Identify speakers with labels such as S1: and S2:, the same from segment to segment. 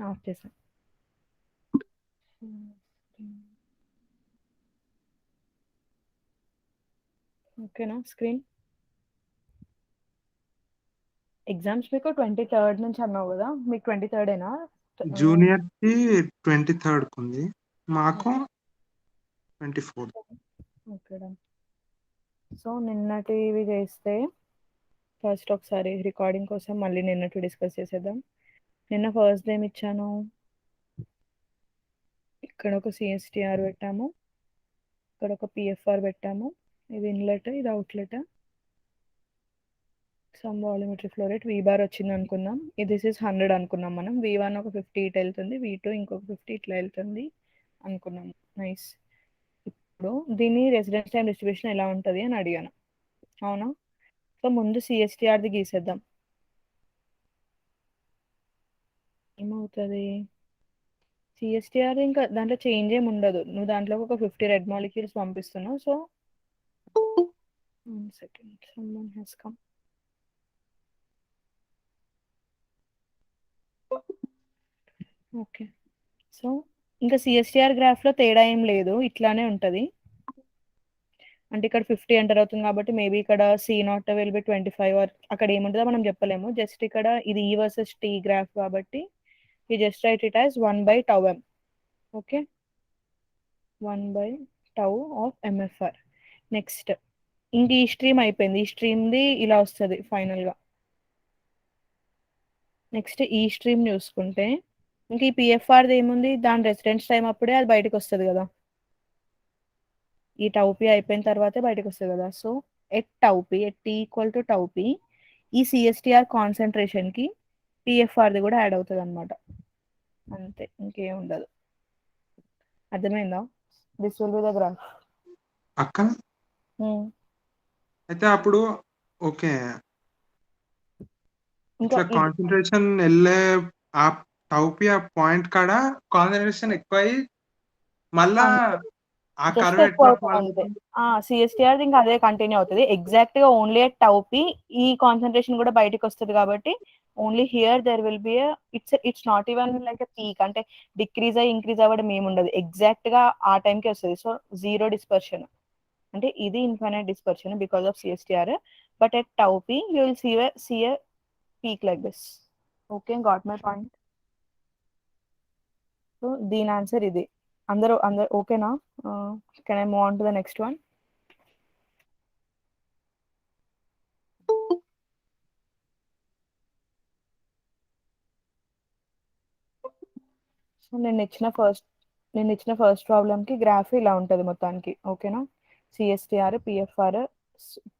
S1: Of చేసాను. ఓకేనా screen? Exams మీకు 23rd నుంచి అన్నావు కదా, మీకు 23rd-ఏనా?
S2: జూనియర్ కి 23rd ఉంది, మాకు 24th.
S1: ఓకే. సో నిన్నటివి చేస్తే ఫస్ట్ ఒకసారి రికార్డింగ్ కోసం మళ్ళీ నిన్నటి డిస్కస్ చేసేద్దాం. నిన్న ఫస్ట్ ఏమి ఇచ్చాను, ఇక్కడ ఒక సిఎస్టిఆర్ పెట్టాము, ఇక్కడ ఒక పిఎఫ్ఆర్ పెట్టాము, ఇది ఇన్లెట్, ఇది outlet. Some volumetric flow rate V bar వచ్చింది అనుకుందాం. దిస్ ఇస్ 100 అనుకున్నాం మనం. V1 ఒక 50 ఇట్లా వెళ్తుంది, V2 ఇంకొక 50 ఇట్లా వెళ్తుంది అనుకున్నాం. నైస్. ఇప్పుడు దీని రెసిడెన్స్ టైం డిస్ట్రిబ్యూషన్ ఎలా ఉంటుంది అని అడిగాను, అవునా? సో ముందు సిఎస్టిఆర్ది గీసేద్దాం. ఏమవుతుంది, సిఎస్టిఆర్ ఇంకా దాంట్లో చేంజ్ ఏమి ఉండదు. నువ్వు దాంట్లో ఒక 50 రెడ్ మాలిక్యూల్స్ పంపిస్తున్నావు. So 1 second, someone has come. Okay. So ఇంకా సిఎస్టిఆర్ గ్రాఫ్లో తేడా ఏం లేదు, ఇట్లానే ఉంటుంది. అంటే ఇక్కడ 50 ఎంటర్ అవుతుంది కాబట్టి మేబీ ఇక్కడ C0 విల్ బి 25 అక్కడ ఏముంటుందో మనం చెప్పలేము. జస్ట్ ఇక్కడ ఇది E వర్సెస్ T గ్రాఫ్ కాబట్టి ఈ just write it as 1/τm. Okay, 1/τ of MFR. Next ఇంక ఈ స్ట్రీమ్ అయిపోయింది, ఈ స్ట్రీమ్ది ఇలా వస్తుంది ఫైనల్గా. నెక్స్ట్ ఈ స్ట్రీమ్ చూసుకుంటే ఇంక ఈ పిఎఫ్ఆర్ది ఏముంది, దాని రెసిడెన్స్ టైం అప్పుడే అది బయటకు వస్తుంది కదా, ఈ టౌపీ అయిపోయిన తర్వాతే బయటకు వస్తుంది కదా. So at tau p, at T equal to tau p, ఈ సిఎస్టిఆర్ కాన్సన్ట్రేషన్కి పిఎఫ్ఆర్ది కూడా యాడ్ అవుతుంది అనమాట. అంతే, ఇంకేం ఉండదు. అర్థమైందా? This will be the graph.
S2: అక్క అయితే అప్పుడు ఓకే, ఇట్లా కాన్సన్ట్రేషన్ వెళ్ళే ఆ టౌపీ ఆ పాయింట్ కాడ కాన్సన్ట్రేషన్ ఎక్కువ అయ్యి మళ్ళా ఆ కర్వ్ ఎట్లా
S1: సిఎస్టిఆర్ ఇంకా అదే కంటిన్యూ అవుతుంది ఎగ్జాక్ట్ గా. ఓన్లీ అట్ టౌపీ ఈ కాన్సన్ట్రేషన్ కూడా బయటకు వస్తుంది కాబట్టి only here there will be it's not even like a peak, అంటే డిక్రీజ్ అయ్యి ఇంక్రీజ్ అవ్వడం ఏమి ఉండదు, ఎగ్జాక్ట్ గా ఆ టైంకి వస్తుంది. సో జీరో డిస్పర్షన్, అంటే ఇది infinite dispersion because of CSTR. But at tau p you will see a peak like this. Okay, got my point? So దీని ఆన్సర్ ఇది. అందరూ ఓకేనా? Can I move on to the next one? So నేను ఇచ్చిన first ప్రాబ్లమ్కి graph ఇలా ఉంటుంది మొత్తానికి. ఓకేనా? సిఎస్టిఆర్ పిఎఫ్ఆర్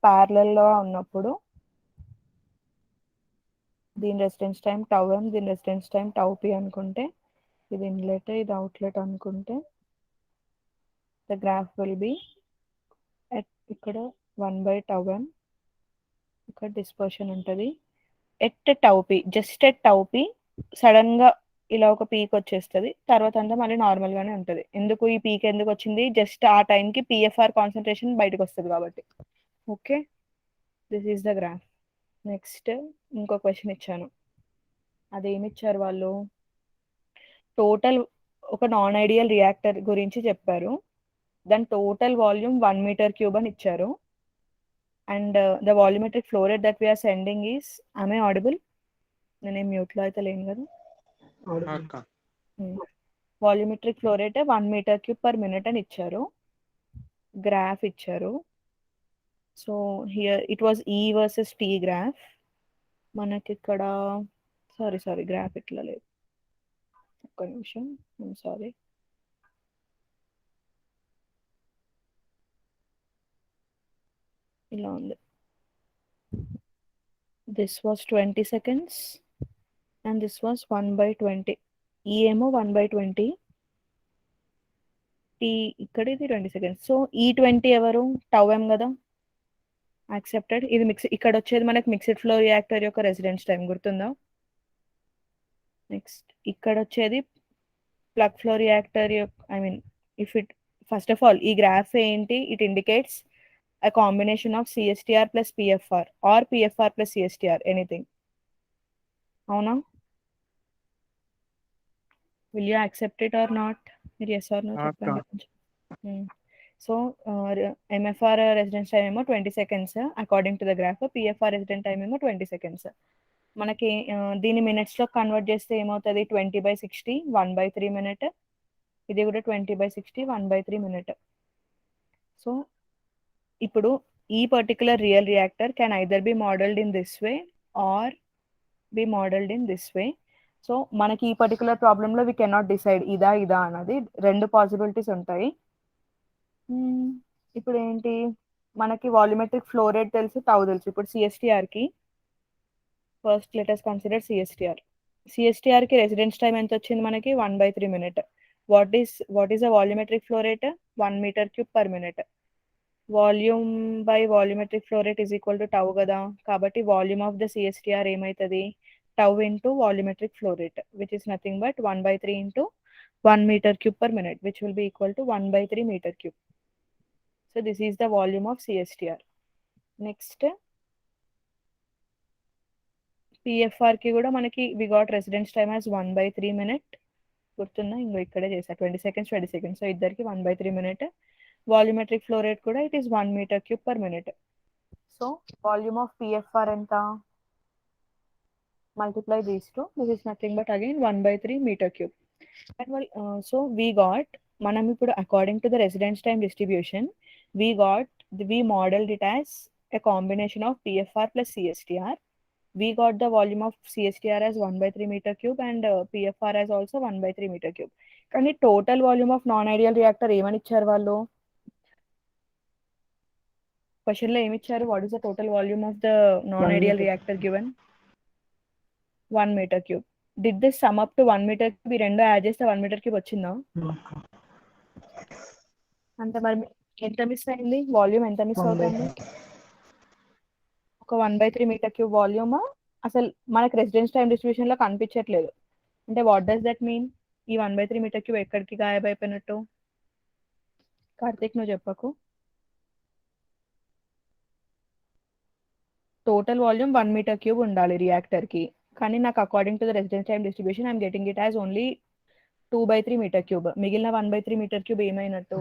S1: ప్యారలల్లో ఉన్నప్పుడు దీని రెసిడెన్స్ టైం τm, దీని రెసిడెన్స్ టైం τp అనుకుంటే, ఇది ఇన్లెట్, ఇది అవుట్లెట్ అనుకుంటే, ద గ్రాఫ్ విల్ బి ఇక్కడ 1/τm, ఇక్కడ డిస్పర్షన్ ఉంటుంది. ఎట్ టౌపీ, జస్ట్ ఎట్ టౌపీ సడన్ గా ఇలా ఒక పీక్ వచ్చేస్తుంది, తర్వాత అంతా మళ్ళీ నార్మల్ గానే ఉంటుంది. ఎందుకు ఈ పీక్ ఎందుకు వచ్చింది, జస్ట్ ఆ టైంకి పిఎఫ్ఆర్ కాన్సన్ట్రేషన్ బయటకు వస్తుంది కాబట్టి. Okay, this is the graph. Next ఇంకో క్వశ్చన్ ఇచ్చాను, అదేమి ఇచ్చారు వాళ్ళు, టోటల్ ఒక నాన్ ఐడియల్ రియాక్టర్ గురించి చెప్పారు. దాని టోటల్ వాల్యూమ్ 1 మీటర్ క్యూబ్ అని ఇచ్చారు. And the volumetric flow rate that we're sending is, am I audible? నేనేం మ్యూట్లో అయితే లేను కదా. Volumetric flow rate 1 meter cube per minute అని ఇచ్చారు, గ్రాఫ్ ఇచ్చారు. So here it was E versus T graph. మనకి ఇక్కడ సారీ గ్రాఫ్ ఇట్లా లేదు, ఒక్క నిమిషం, సారీ. ఇలా ఉంది, this was 20 seconds and this was 1/20. ఈ ఏమో 1/20, T ఇక్కడ ఇది 20 సెకండ్స్. సో E20 ఎవరు, τm కదా, యాక్సెప్టెడ్. ఇది ఇక్కడ వచ్చేది మనకి మిక్స్డ్ ఫ్లో రియాక్టర్ యొక్క రెసిడెన్స్ టైం, గుర్తుందా? నెక్స్ట్ ఇక్కడ వచ్చేది ప్లగ్ ఫ్లో రియాక్టర్ యొక్క, I mean if it, first of all ఈ గ్రాఫ్ ఏంటి, it indicates a combination of CSTR plus PFR or PFR plus CSTR, anything. అవునా? Will you accept it or not? మీరు yes are no చెప్పండి కొంచెం. So MFR residence time ఏమో 20 seconds according to the graph, PFR resident time ఏమో 20 seconds. మనకి దీన్ని మినిట్స్లో convert చేస్తే ఏమవుతుంది? 20/60 1/3 minute. ఇది కూడా 20/60 1/3 minute. సో ఇప్పుడు ఈ particular real reactor can either be modelled in this way or be modelled in this way. So మనకి ఈ పర్టికులర్ ప్రాబ్లంలో వీ కెనాట్ డిసైడ్ ఇదా ఇదా అన్నది, రెండు పాసిబిలిటీస్ ఉంటాయి. ఇప్పుడు ఏంటి, మనకి వాల్యూమెట్రిక్ ఫ్లో రేట్ తెలుసు, టౌ తెలుసు. ఇప్పుడు సిఎస్టిఆర్కి ఫస్ట్ లెటర్స్ కన్సిడర్ సిఎస్టిఆర్. సిఎస్టిఆర్కి రెసిడెన్స్ టైం ఎంత వచ్చింది మనకి? 1/3 minute. What is the volumetric flow rate? 1 m³/minute. Volume by volumetric flow rate is equal to tau కదా. కాబట్టి వాల్యూమ్ ఆఫ్ ద సిఎస్టిఆర్ ఏమవుతుంది? Tau into volumetric flow rate, which is nothing but 1/3 into 1 m³/minute, which will be equal to 1/3 m³. So this is the volume of CSTR. Next, PFR కి కూడా మనకి we got residence time as 1/3 minute. గుర్తుందా? ఇంకో ఇక్కడే చేసా 20 seconds 20 seconds. So ఇద్దరికి 1/3 minute. Volumetric flow rate కూడా it is 1 m³/minute. So volume of PFR ఎంత? multiply these two. This is nothing but again 1/3 m³. And so we got, మనం ఇప్పుడు according to the residence time distribution, we modeled it as a combination of PFR plus CSTR. We got the volume of CSTR as 1/3 m³ and PFR as also 1/3 m³. కానీ total volume of non ideal reactor ఏమని ఇచ్చారు వాళ్ళు? క్వశ్చన్లో ఏమి ఇచ్చారు? What is the total volume of the non ideal reactor given? 1 m³. Did this sum up to 1 m³? ఈ రెండు add చేస్తే 1 m³ వచ్చిందా? అంటే మరి ఎంత మిస్ అయింది? వాల్యూమ్ ఎంత మిస్ అవుతుంది? ఒక 1/3 m³ వాల్యూమ్ అసలు మనకి రెసిడెన్స్ టైం డిస్ట్రిబ్యూషన్ లో కనిపించట్లేదు. అంటే వాట్ డస్ దట్ మీన్? ఈ 1/3 m³ ఎక్కడికి గాయబైపోయినట్టు? కార్తిక్ నువ్వు చెప్పకు. టోటల్ వాల్యూమ్ 1 m³ ఉండాలి రియాక్టర్ కి, కానీ నాకు according to the residence time distribution I'm getting it as only 2/3 m³. మిగిలిన 1/3 m³ ఏమైనట్టు?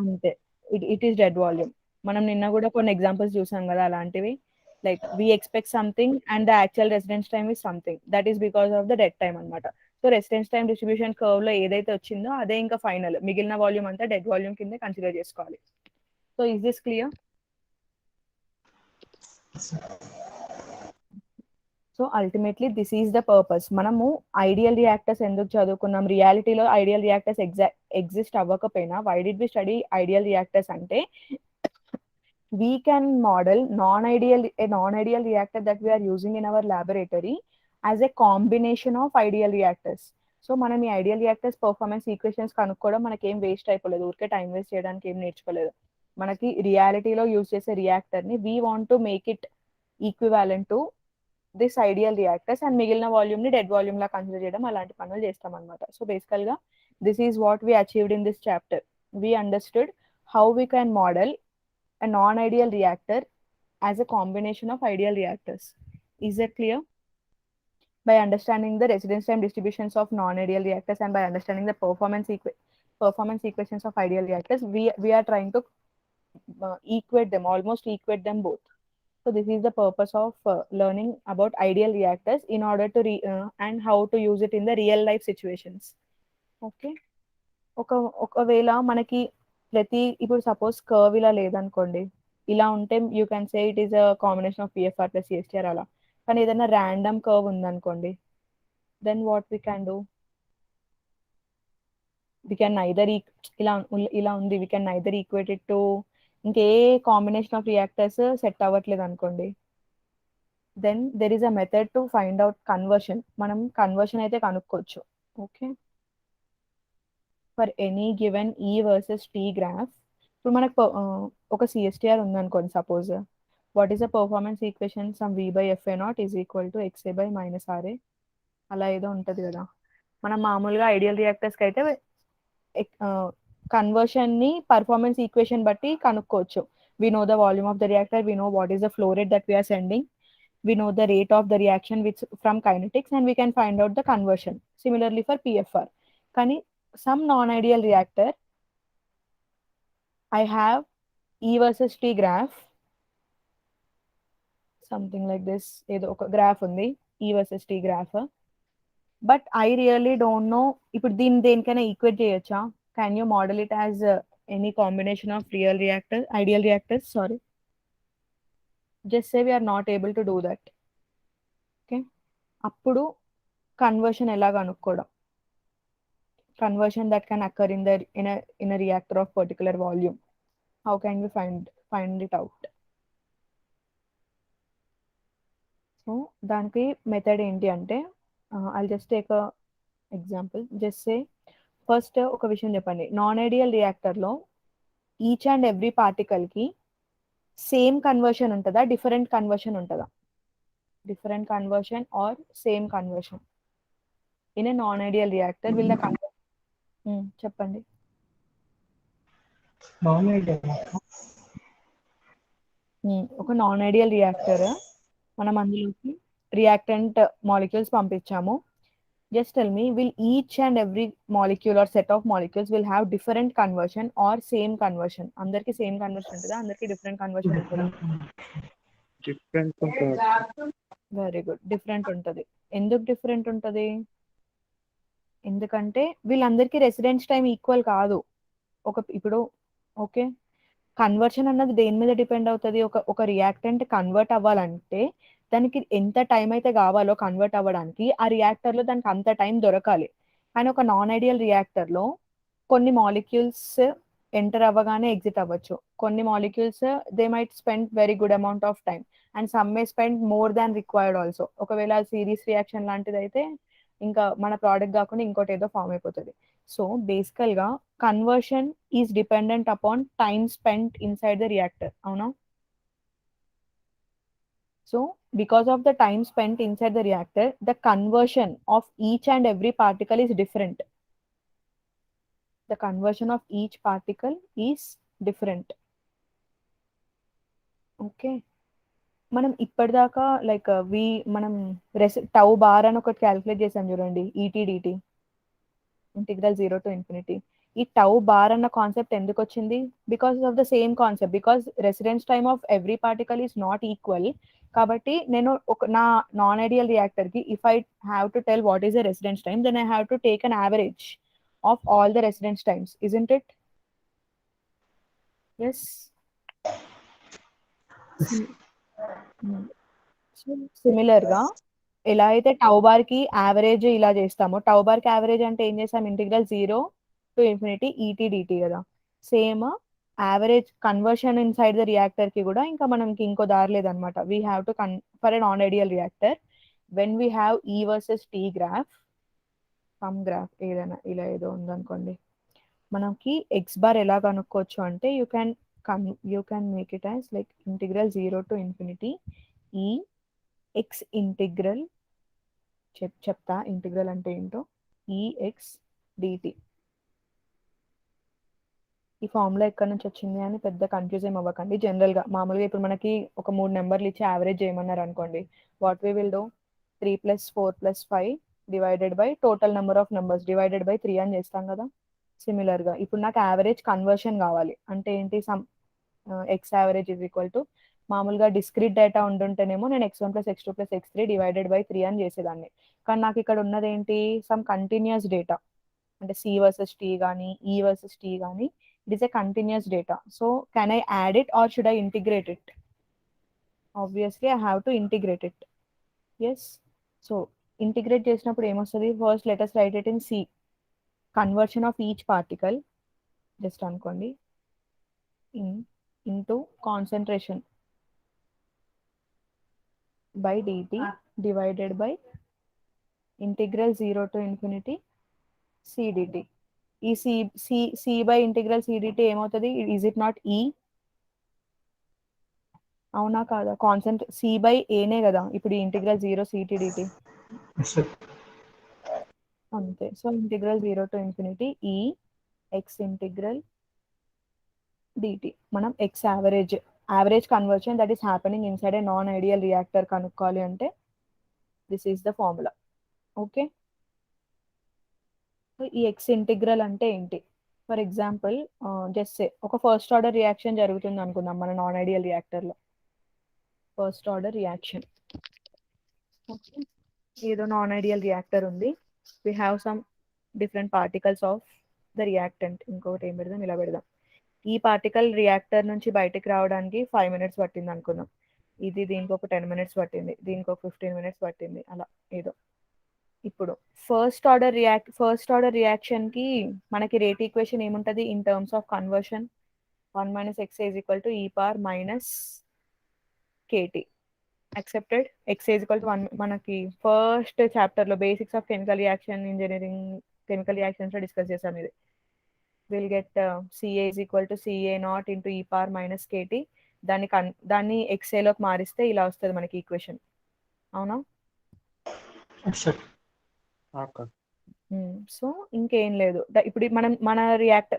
S1: అంతే, ఇట్ ఈస్ డెడ్ వాల్యూమ్. మనం నిన్న కూడా కొన్ని ఎగ్జాంపుల్స్ చూసాం కదా అలాంటివి. Like we expect something and the actual residence time is something, that is because of the dead time అనమాట. So residence time distribution curve లో ఏదైతే వచ్చిందో అదే ఇంకా ఫైనల్. మిగిలిన వాల్యూమ్ అంతా డెడ్ వాల్యూమ్ కింద కన్సిడర్ చేసుకోవాలి. So is this clear? So ultimately this is the purpose. మనము ఐడియల్ రియాక్టర్స్ ఎందుకు చదువుకున్నాం? రియాలిటీలో ఐడియల్ రియాక్టర్స్ ఎగ్జిస్ట్ అవ్వకపోయినా why did we study ideal reactors అంటే we can model a non-ideal reactor that we are using in our laboratory as a combination of ideal reactors. So మనం ఈ ideal reactors performance equations కనుక్కోవడం మనకి ఏం waste అయిపోలేదు, ఊరికే time waste చేయడానికి ఏం నేర్చుకోలేదు. మనకి రియాలిటీలో యూజ్ చేసే రియాక్టర్ని we want to make it equivalent to this ideal reactors and మిగిలిన వాల్యూమ్ని డెడ్ వాల్యూమ్ లా కన్సిడర్ చేయడం, అలాంటి పనులు చేస్తాం అనమాట. సో బేసికల్గా this is what we achieved in this chapter. We understood how we can model a non-ideal reactor as a combination of ideal reactors. Is that clear? By understanding the residence time distributions of non-ideal reactors and by understanding the performance equations of ideal reactors, we are trying to almost equate them both. So this is the purpose of learning about ideal reactors in order to and how to use it in the real life situations. Okay. ఒకవేళ మనకి ఇప్పుడు suppose curve ఇలా లేదనుకోండి, ఇలా ఉంటే you can say it is a combination of PFR plus CSTR అలా. కానీ ఏదైనా ర్యాండమ్ కర్వ్ ఉందనుకోండి, then what we can do? We can neither ఇలా ఉంది, we can neither equate it to ఇంకే కాంబినేషన్ ఆఫ్ రియాక్టర్స్ సెట్ అవ్వట్లేదు అనుకోండి, then there is a method to find out conversion. మనం కన్వర్షన్ అయితే కనుక్కోవచ్చు. Okay, for any given E versus T graph. ఇప్పుడు మనకు ఒక సిఎస్టిఆర్ ఉందనుకోండి suppose, what is the performance equation? Some v/fa0 is equal to xa/-ra అలా ఏదో ఉంటుంది కదా. మనం మామూలుగా ఐడియల్ రియాక్టర్స్కి అయితే కన్వర్షన్ని పర్ఫార్మెన్స్ ఈక్వేషన్ బట్టి కనుక్కోవచ్చు. We know the volume of the reactor, we know what is the flow rate that we're sending, we know the rate of the reaction which from kinetics, and we can find out the conversion. Similarly for PFR. కానీ some non-ideal reactor, I have E versus T graph, something like this. ఏదో ఒక graph ఉంది, E versus T graph. But I really don't know ఇప్పుడు దీన్ని దేనికైనా equate చేయొచ్చా? Can you model it as any combination of real reactor, ideal reactors, sorry. Just say we're not able to do that. Okay, అప్పుడు conversion ఎలా కనుక్కోవడం? Conversion that can occur in a reactor of particular volume. How can we find it out? So దానికి method ఏంటి అంటే, I just take a example. Just say first ఒక విషయం చెప్పండి. Non ideal రియాక్టర్లో ఈచ్ అండ్ ఎవ్రీ పార్టికల్కి same conversion ఉంటుందా, different conversion ఉంటుందా? Different conversion or same conversion in a non ideal reactor will the చెప్పండి. ఒక నాన్ ఐడియల్ రియాక్టర్, మనం అందులోకి రియాక్టెంట్ మాలిక్యూల్స్ పంపించాము. Just tell me, will each and every molecule or set of molecules will have different conversion or same conversion? అందరికి same conversion ఉంటుందా, అందరికి different conversion ఉంటుందా?
S2: Different ఉంటుంది.
S1: వెరీ గుడ్, డిఫరెంట్ ఉంటుంది. ఎందుకు డిఫరెంట్ ఉంటుంది? ఎందుకంటే వీళ్ళందరికీ రెసిడెన్స్ టైం ఈక్వల్ కాదు. ఇప్పుడు ఓకే, కన్వర్షన్ అన్నది దేని మీద డిపెండ్ అవుతుంది? ఒక రియాక్టెంట్ కన్వర్ట్ అవ్వాలంటే దానికి ఎంత టైం అయితే కావాలో కన్వర్ట్ అవ్వడానికి, ఆ రియాక్టర్లో దానికి అంత టైం దొరకాలి. కానీ ఒక నాన్ ఐడియల్ రియాక్టర్లో కొన్ని మాలిక్యూల్స్ ఎంటర్ అవ్వగానే ఎగ్జిట్ అవ్వచ్చు. కొన్ని molecules they might spend very good amount of time, and some may spend more than required also. ఒకవేళ సిరీస్ రియాక్షన్ లాంటిది అయితే ఇంకా మన ప్రోడక్ట్ కాకుండా ఇంకోటి ఏదో ఫామ్ అయిపోతుంది. సో బేసికల్గా conversion is dependent upon time spent inside the reactor, అవునా? So because of the time spent inside the reactor, the conversion of each and every particle is different. The conversion of each particle is different. Okay, మనం ఇప్పటిదాకా like మనం tau bar అని ఒకటి calculate చేసాం చూడండి, E t d t, integral 0 to infinity. ఈ tau bar అన్న concept ఎందుకు వచ్చింది? Because of the same concept. Because residence time of every particle is not equal. కాబట్టి నేను నా నాన్ ఐడియల్ రియాక్టర్ కి if I have to tell what is the residence time, then I have to take an average of all the residence times, isn't it? Yes. సిమిలర్గా ఎలా అయితే tau bar కి average ఇలా చేస్తామో, tau bar కి average అంటే ఏం చేస్తాం? ఇంటిగ్రల్ 0 to infinity ఈటీడిటి కదా. Same average conversion inside the reactor కి కూడా ఇంకా మనకి ఇంకో దారి లేదనమాట. We have to for a non ideal reactor when we have E versus T graph, some graph ఏదైనా ఇలా ఏదో ఉందనుకోండి, మనకి ఎక్స్ బార్ ఎలా కనుక్కోవచ్చు అంటే you can make it as like integral 0 to infinity ఈ ఎక్స్ ఇంటిగ్రల్, చెప్తా ఇంటిగ్రల్ అంటే ఏంటో, ఈఎక్స్ డిటి. ఈ ఫార్ములా ఎక్కడి నుంచి వచ్చింది అని పెద్ద కన్ఫ్యూజ్ ఏం అవ్వకండి. జనరల్గా మామూలుగా ఇప్పుడు మనకి ఒక 3 నెంబర్లు ఇచ్చి యావరేజ్ చేయమన్నారు అనుకోండి, what we will do, 3 + 4 + 5 divided by total number of numbers divided by 3 అని చేస్తాం కదా. సిమిలర్గా ఇప్పుడు నాకు యావరేజ్ కన్వర్షన్ కావాలి అంటే ఏంటి, some X average is equal to, మామూలుగా డిస్క్రీట్ డేటా ఉండుంటేనేమో నేను x1 + x2 + x3 divided by 3 అని చేసేదాన్ని. కానీ నాకు ఇక్కడ ఉన్నది ఏంటి, సమ్ కంటిన్యూస్ డేటా, అంటే సి వర్సెస్ టీ కానీ ఈ వర్సెస్ టీ కానీ, it is a continuous data. So can I add it or should I integrate it? Obviously I have to integrate it. Yes. So integrate చేసినప్పుడు ఏమొస్తుంది? First let us write it in C, conversion of each particle, just అనుకోండి, into concentration by dt divided by integral 0 to infinity c dt. ఈ c by integral c dt ఏమవుతుంది? Is it not ఈ? అవునా కాదా? Consent c by a నే కదా ఇప్పుడు ఈ ఇంటిగ్రల్ 0 ct dt. అంతే. సో ఇంటిగ్రల్ 0 to infinity ఈ ఎక్స్ ఇంటిగ్రల్ dt. మనం X average average conversion that is happening inside a non-ideal reactor కనుక్కోవాలి అంటే this is the formula. Okay, so ఈ ఎక్స్ ఇంటిగ్రల్ అంటే ఏంటి? ఫర్ ఎగ్జాంపుల్ జస్ట్ సే ఒక first order reaction జరుగుతుంది అనుకుందాం మన నాన్ ఐడియల్ రియాక్టర్లో. ఫస్ట్ ఆర్డర్ రియాక్షన్, ఓకే, ఏదో నాన్ ఐడియల్ రియాక్టర్ ఉంది. We have some different particles of the reactant. ఇంకొకటి ఏం పెడదాం, ఇలా పెడదాం. ఈ పార్టికల్ రియాక్టర్ నుంచి బయటకు రావడానికి 5 minutes పట్టింది అనుకుందాం. ఇది దీనికి ఒక 10 minutes పట్టింది, దీనికి ఒక 15 minutes పట్టింది, అలా ఏదో. ఇప్పుడు ఫస్ట్ ఆర్డర్ రియాక్షన్ కి మనకి రేట్ ఈక్వేషన్ ఏముంటది in terms of conversion? 1 - xa = e power minus kt. accepted. xa = 1. మనకి ఫస్ట్ చాప్టర్ లో basics of chemical reaction engineering chemical reactions లో డిస్కస్ చేసాం ఇది. Will get ca = ca0 × e power minus kt. దాన్ని xa లోకి మారిస్తే ఇలా వస్తుంది మనకి ఈక్వేషన్. అవునా? సో ఇంకేం లేదు. ఇప్పుడు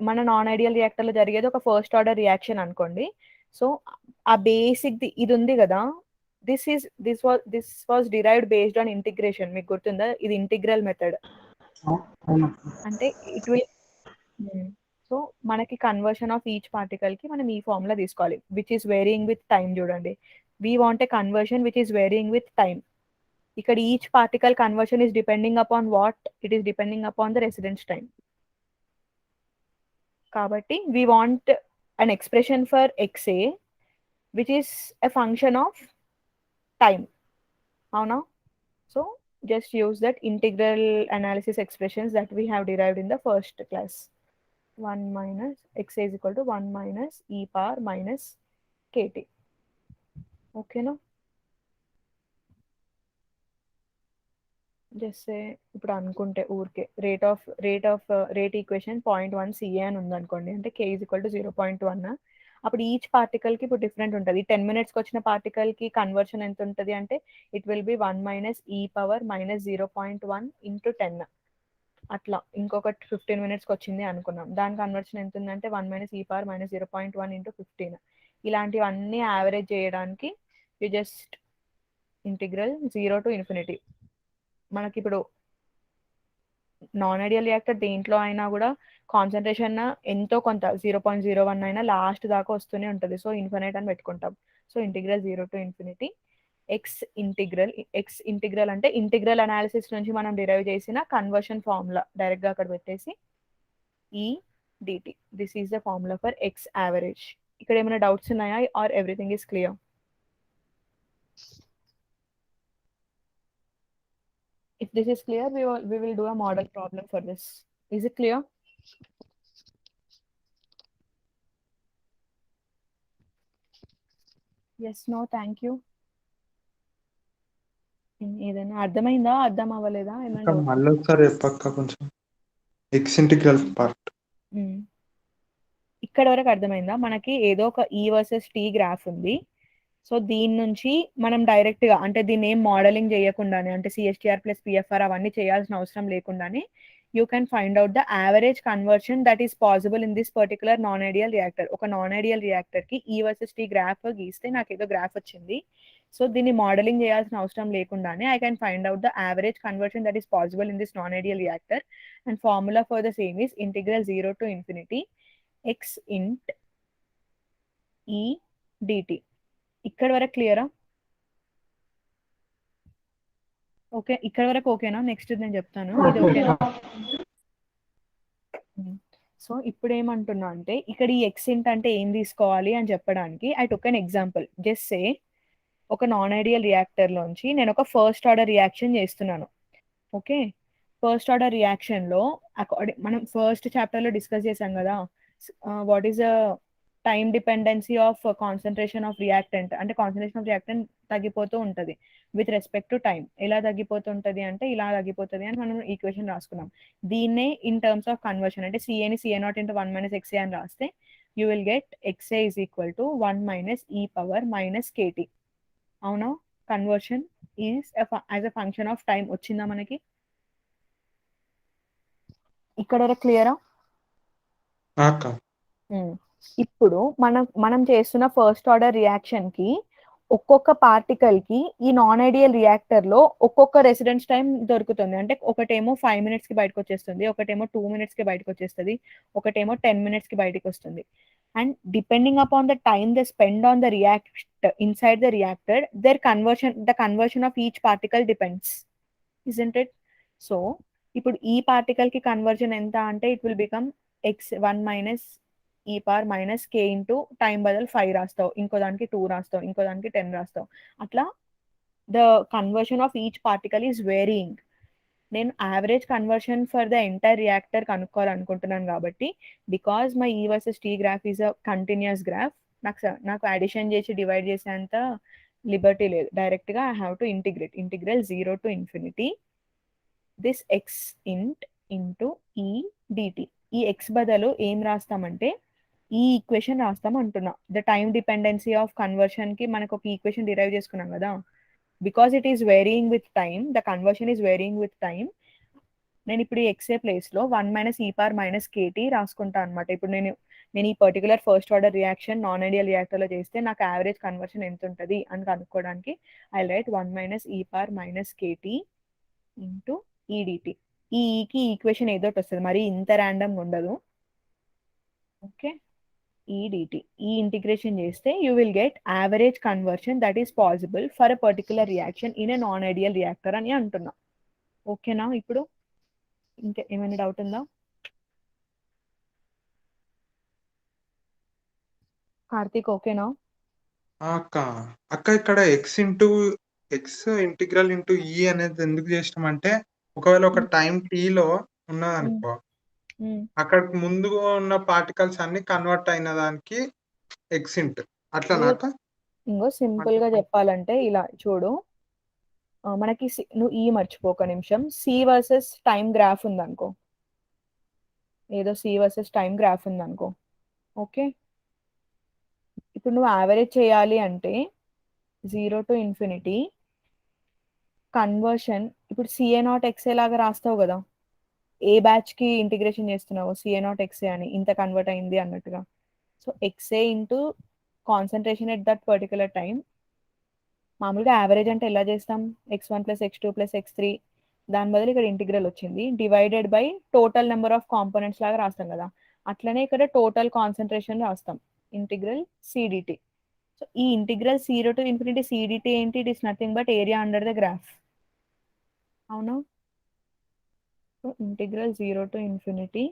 S1: మన నాన్ ఐడియల్ రియాక్టర్ లో జరిగేది ఒక ఫస్ట్ ఆర్డర్ రియాక్షన్ అనుకోండి. సో ఆ బేసిక్ ఇది ఉంది కదా, this was derived based on integration. మీకు గుర్తుందా? ఇది ఇంటిగ్రల్ మెథడ్. అంటే ఇట్ విల్ సో మనకి కన్వర్షన్ ఆఫ్ ఈచ్ పార్టికల్ కి మనం ఈ ఫార్ములా తీసుకోవాలి, which is varying with time. చూడండి, we want a conversion which is varying with time. ఇక్కడ each particle conversion is depending upon what? It is depending upon the residence time. కాబట్టి we want an expression for xa which is a function of time. అవునా? So just use that integral analysis expressions that we have derived in the first class. 1 - xa = 1 - e power minus kt. Okay, no? Just ఇప్పుడు అనుకుంటే ఊరికే rate equation 0.1 ca అని ఉందనుకోండి, అంటే k = 0.1. అప్పుడు each particle కి ఇప్పుడు డిఫరెంట్ ఉంటుంది. 10 minutes వచ్చిన పార్టికల్ కి కన్వర్షన్ ఎంత ఉంటుంది అంటే it will B 1 - e power minus 0.1 × 10. అట్లా ఇంకొక 15 minutes వచ్చింది అనుకున్నాం, దాని కన్వర్షన్ ఎంత ఉందంటే 1 - e power minus 0.1 × 15. ఇలాంటివన్నీ యావరేజ్ చేయడానికి you just integral 0 to infinity. మనకి ఇప్పుడు నాన్ ఐడియల్ రియాక్టర్ దేంట్లో అయినా కూడా కాన్సన్ట్రేషన్ ఎంతో కొంత 0.01 అయినా లాస్ట్ దాకా వస్తూనే ఉంటుంది. సో ఇన్ఫినైట్ అని పెట్టుకుంటాం. So integral 0 to infinity X integral అంటే ఇంటిగ్రల్ అనాలిసిస్ నుంచి మనం డిరైవ్ చేసిన కన్వర్షన్ ఫార్ములా డైరెక్ట్ గా అక్కడ పెట్టేసి E d t. This is the formula for X average. ఇక్కడ ఏమైనా డౌట్స్ ఉన్నాయా or everything is clear? If this is clear, we will do a model problem for this. Is it clear? Yes, no, thank you. ఏదైనా అర్థమైందా, అర్థం అవ్వలేదా? ఏమైనా
S2: మళ్ళీ ఒకసారి పక్క కొంచెం ఎక్స్ ఇంటిగ్రల్ పార్ట్
S1: ఇక్కడ వరకు అర్థమైందా? మనకి ఏదో ఒక ఈ వర్సెస్ టీ గ్రాఫ్ ఉంది. సో దీని నుంచి మనం డైరెక్ట్ గా, అంటే దీన్ని ఏం మోడలింగ్ చేయకుండానే, అంటే సిఎస్టిఆర్ ప్లస్ పిఎఫ్ఆర్ అవన్నీ చేయాల్సిన అవసరం లేకుండానే you can find out the average conversion that is possible in this particular non ideal reactor. ఒక నాన్ ఐడియల్ రియాక్టర్ కి ఈ వర్సెస్ టీ గ్రాఫ్ గీస్తే నాకు ఏదో గ్రాఫ్ వచ్చింది. సో దీన్ని మోడలింగ్ చేయాల్సిన అవసరం లేకుండానే I can find out the average conversion that is possible in this non ideal reactor. And formula for the same is integral 0 to infinity x int e dt. ఇక్కడ వరకు క్లియరా? Okay, ఇక్కడ వరకు ఓకేనా? నెక్స్ట్ నేను చెప్తాను, ఇది ఓకేనా? సో ఇప్పుడు ఏమంటున్నా అంటే ఇక్కడ ఈ ఎక్సింట్ అంటే ఏం తీసుకోవాలి అని చెప్పడానికి I took an example. Just సే ఒక నాన్ ఐడియల్ రియాక్టర్ లోంచి నేను ఒక ఫస్ట్ ఆర్డర్ రియాక్షన్ చేస్తున్నాను. ఓకే, ఫస్ట్ ఆర్డర్ రియాక్షన్ లో మనం ఫస్ట్ చాప్టర్ లో డిస్కస్ చేసాం కదా, what is the time dependency of concentration of reactant. అంటే కాన్సన్ట్రేషన్ ఆఫ్ రియాక్టెంట్ తగ్గిపోతూ ఉంటుంది విత్ రెస్పెక్ట్ టు టైం. ఎలా తగ్గిపోతుంటది అంటే ఇలా తగ్గిపోతుంది అని మనం ఈక్వేషన్ రాసుకున్నాం. దీన్నే ఇన్ టర్మ్స్ ఆఫ్ కన్వర్షన్ అంటే సిఏని ca0 × 1 - xa అని రాస్తే you will get xa = 1 - e power minus kt. అవునా? Conversion is as a function of time వచ్చిందా మనకి? ఇక్కడ వరకు క్లియరా? ఇప్పుడు మనం చేస్తున్న ఫస్ట్ ఆర్డర్ రియాక్షన్‌కి ఒక్కొక్క పార్టికల్‌కి ఈ నాన్ ఐడియల్ రియాక్టర్‌లో ఒక్కొక్క రెసిడెన్స్ టైమ్ దొరుకుతుంది. అంటే ఒకటేమో 5 మినిట్స్‌కి బయటకొచ్చేస్తుంది. ఒకటేమో 2 మినిట్స్‌కి బయటకొచ్చేస్తది. ఒకటేమో 10 మినిట్స్‌కి బయటికొస్తుంది. And depending upon the time they spend on the inside the reactor, the conversion of each particle depends. Isn't it? So, ఇప్పుడు ఈ పార్టికల్‌కి కన్వర్జన్ ఎంత అంటే it will become x1 minus e power minus k into time బదులు 5 రాస్తావు. ఇంకో దానికి 2 రాస్తావు. ఇంకో దానికి 10 రాస్తావు. అట్లా the conversion of each particle is varying. నేను average conversion for the entire reactor కనుక్కోవాలనుకుంటున్నాను కాబట్టి because my E versus T graph is a continuous graph, నాకు అడిషన్ చేసి డివైడ్ చేసేంత లిబర్టీ లేదు. డైరెక్ట్గా I have to integral 0 to infinity this X int into E dt. ఈ X బదులు ఏం రాస్తామంటే ఈ ఈక్వేషన్ రాస్తాం అంటున్నా. The time dependency of conversion కి మనకు ఒక ఈక్వేషన్ డిరైవ్ చేసుకున్నాం కదా. Because it is varying with time, the conversion is varying with time. నేను ఇప్పుడు ఈ ఎక్స్ఏ ప్లేస్ లో 1 minus e power minus KT రాసుకుంటా అనమాట. ఇప్పుడు నేను ఈ particular first order reaction non ideal reactor లో చేస్తే నాకు యావరేజ్ కన్వర్షన్ ఎంత ఉంటుంది అని కనుక్కోవడానికి I right 1 minus e power minus KT into ఈడిటి. ఈ ఈకి ఈక్వేషన్ ఏదో ఒకటి వస్తుంది, మరి ఇంత ర్యాండమ్ ఉండదు. ఓకే, ఈడిటి ఈ ఇంటిగ్రేషన్ చేస్తే you will get average conversion that is possible for a particular reaction in a non ideal reactor అని అంటున్నా. ఓకేనా? ఇప్పుడు ఇంకా ఏమైనా డౌట్ ఉందా కార్తీక్? ఓకేనా?
S2: అక్క అక్క ఇక్కడ ఎక్స్ ఇంటిగ్రల్ ఇంటూ ఈ అనేది ఎందుకు చేసినామంటే, ఒకవేళ ఒక టైం టీలో ఉన్నదనుకో, అక్కడికి ముందుగా ఉన్న పార్టికల్స్ అన్ని కన్వర్ట్ అయిన దానికి ఎక్స్ ఇంట్ అట్లనాక.
S1: ఇంకో సింపుల్ గా చెప్పాలంటే ఇలా చూడు, మనకి నువ్వు ఈ మర్చిపోక నిమిషం, సి వర్సెస్ టైం గ్రాఫ్ ఉందనుకో, ఏదో సి వర్సెస్ టైం గ్రాఫ్ ఉందనుకో. ఓకే, ఇప్పుడు నువ్వు యావరేజ్ చేయాలి అంటే 0 టు ఇన్ఫినిటీ కన్వర్షన్. ఇప్పుడు సిఏ నాట్ ఎక్స్ఏ లాగా రాస్తావు కదా, ఏ బ్యాచ్ కి ఇంటిగ్రేషన్ చేస్తున్నావు సిఏ నాట్ ఎక్స్ఏ అని, ఇంత కన్వర్ట్ అయింది అన్నట్టుగా. So XA into concentration at that particular time. మామూలుగా యావరేజ్ అంటే ఎలా చేస్తాం, x1 plus x2 plus x3, దాని బదులు ఇక్కడ ఇంటిగ్రల్ వచ్చింది divided by total number of components లాగా రాస్తాం కదా, అట్లనే ఇక్కడ టోటల్ కాన్సన్ట్రేషన్ రాస్తాం, ఇంటిగ్రల్ సిడిటి. సో ఈ ఇంటిగ్రల్ 0 టు ఇన్ఫినిటీ సిడిటి ఏంటి? It is nothing but area under the graph. అవునా? So integral 0 to infinity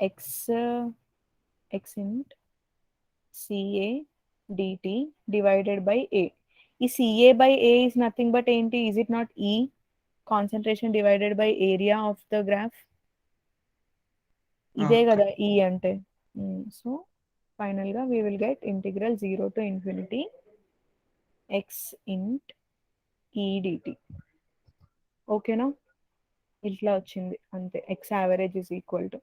S1: X X int CA dt divided by A. ఈ CA by A is nothing but ఏంటి? Is it not ఈ concentration divided by area of the graph? ఇదే కదా ఈ అంటే. So final గా we will get integral 0 to infinity X ఇంట్ ఈడిటి. ఓకేనా? ఇట్లా వచ్చింది అంతే. X average is equal to.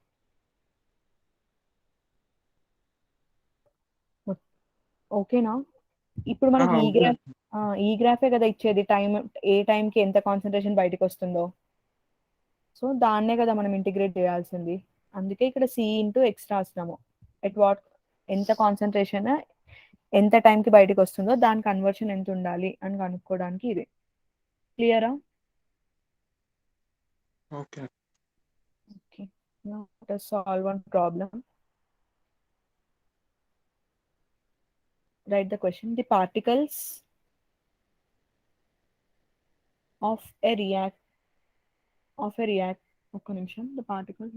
S1: ఓకేనా? ఇప్పుడు మనకి ఈ గ్రాఫే కదా ఇచ్చేది టైం, ఏ టైంకి ఎంత కాన్సన్ట్రేషన్ బయటకు వస్తుందో. సో దాన్నే కదా మనం ఇంటిగ్రేట్ చేయాల్సింది. అందుకే ఇక్కడ సి ఇంటూ ఎక్స్ రాసినాము. ఎట్ వాట్, ఎంత కాన్సన్ట్రేషన్ ఎంత టైంకి బయటకు వస్తుందో దాని కన్వర్షన్ ఎంత ఉండాలి అని కనుక్కోవడానికి ఇది. క్లియరా?
S2: Okay.
S1: Okay, now let us solve one problem. Write the question. The particles of a react ఒక్క నిమిషం. The particles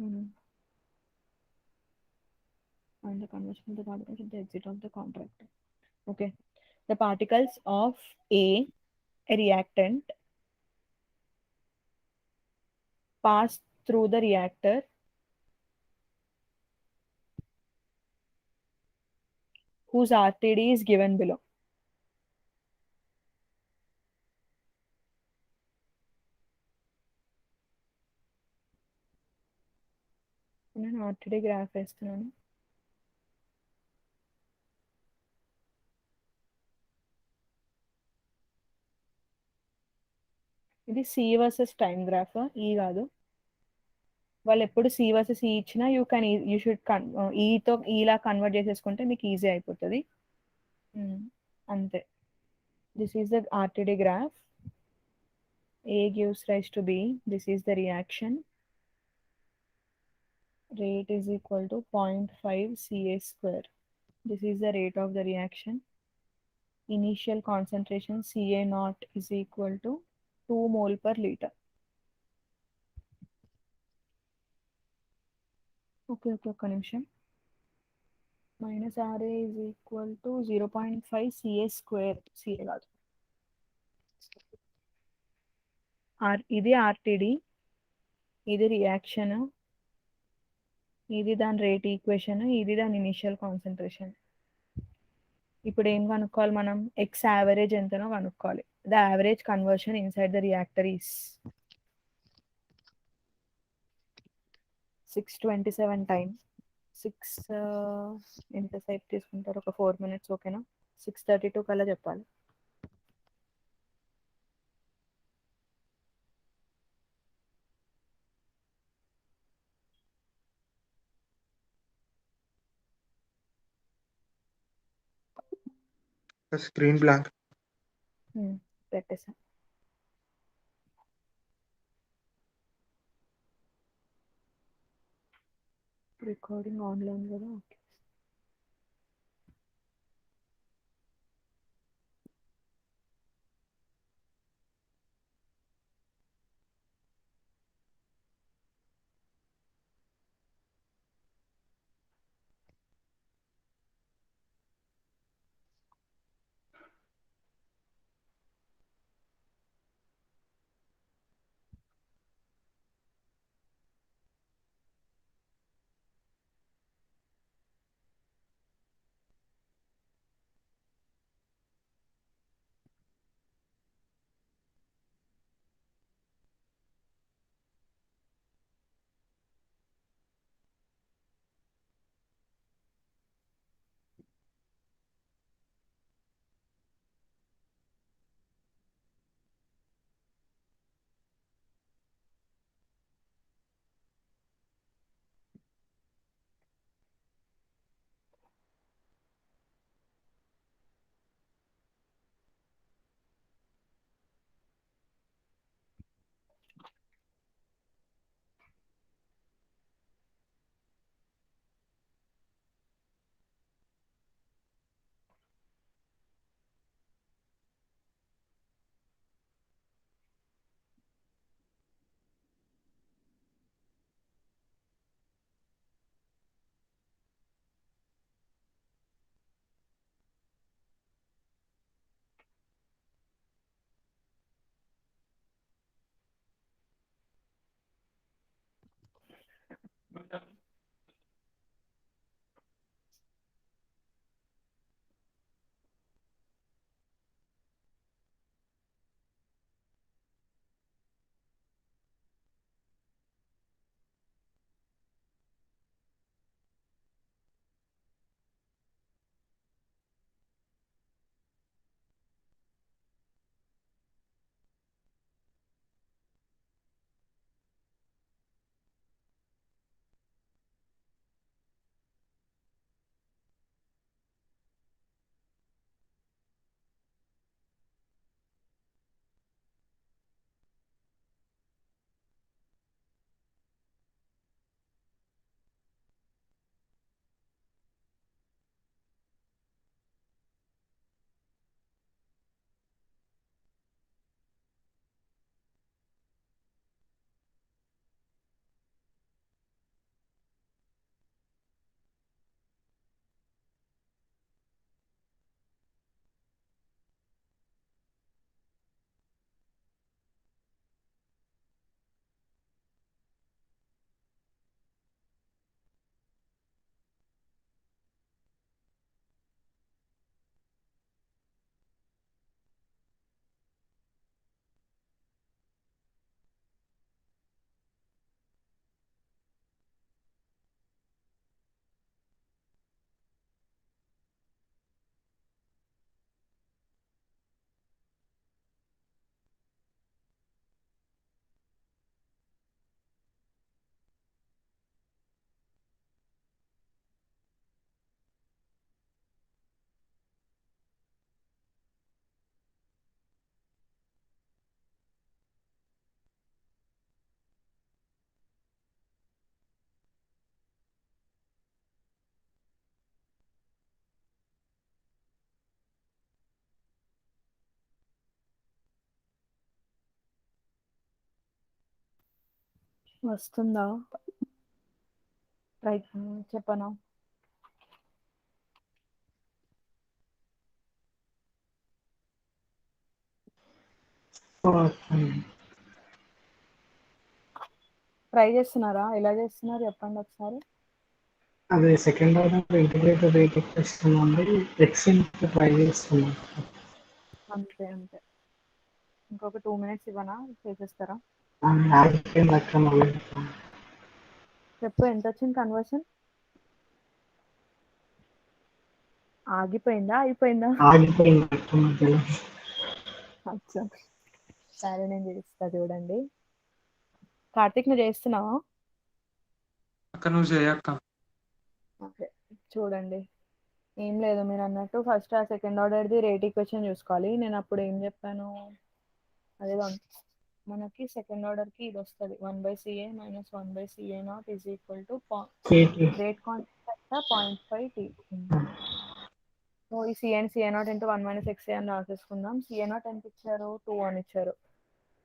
S1: and the conversion of the particles at the exit of the contractor. Okay, the particles of a reactant pass through the reactor whose RTD is given below. నేను RTD graph వేస్తున్నాను. ఇది C versus time graph, ఈ కాదు. వాళ్ళు ఎప్పుడు C versus ఈ ఇచ్చినా you should ఈతో ఈలా convert చేసేసుకుంటే మీకు ఈజీ అయిపోతుంది. అంతే. This is the RTD graph. A gives rise to B. This is the reaction. Rate is equal to 0.5 Ca square. This is the rate of the reaction. Initial concentration Ca naught is equal to 2 mole per liter. Okay, ఒక్క నిమిషం. Minus Ra is equal to 0.5 Ca square. Ca కాదు. ఇది ఆర్టీడీ, ఇది reaction, ఇది దాని rate equation, ఇది దాని initial concentration. ఇప్పుడు ఏం కనుక్కోవాలి మనం? ఎక్స్ యావరేజ్ ఎంతనో కనుక్కోవాలి. The average conversion inside the reactor is 627 time. 6 ఎంతసేపు తీసుకుంటారు? ఒక 4 minutes. ఓకేనా? 6:32 కల్లా చెప్పాలి.
S2: స్క్రీన్ బ్లాంక్
S1: పెట్టేసా. రికార్డింగ్ ఆన్లైన్ కదా. ఓకే. వస్తుందా? ట్రై చెప్పనా? ట్రై చేస్తున్నారా? ఎలా చేస్తున్నారు చెప్పండి ఒకసారి.
S3: అదే సెకండ్ ఆర్డర్ ఇంటిగ్రేటర్ రేట్ ఎక్కిస్తున్నాండి. ఎక్స్టెంట్ ట్రై చేస్తున్నాం.
S1: అంతే అంతే. ఇంకొక 2 minutes ఇవ్వనా, చేసేస్తారా?
S3: ఆగిపోయింది అక్క మళ్ళీ.
S1: చెప్పు, ఎంత వచ్చింది కన్వర్షన్? ఆగిపోయిందా అయిపోయిందా?
S3: ఆగిపోయింది అక్క మధ్యలో.
S1: అచ్చా, సరే నేను చేస్తా చూడండి. కార్తీక్ నువ్వు చేస్తున్నావా?
S2: అక్క నువ్వు చేయక్క.
S1: ఓకే, చూడండి. ఏం లేదు, మీరు అన్నట్టు ఫస్ట్ ఆ సెకండ్ ఆర్డర్ది రేట్ ఈక్వేషన్ చూసుకోవాలి. నేను అప్పుడు ఏం చెప్పాను, అదే మనకి సెకండ్ ఆర్డర్కి ఇది వస్తుంది, 1/CA - 1/CA0 is equal to rate constant 0.5T. So ఈ CA and CA0 into 1 - XA అని రాసేసుకుందాం. CA0 ఎంత ఇచ్చారు? 2 అని ఇచ్చారు.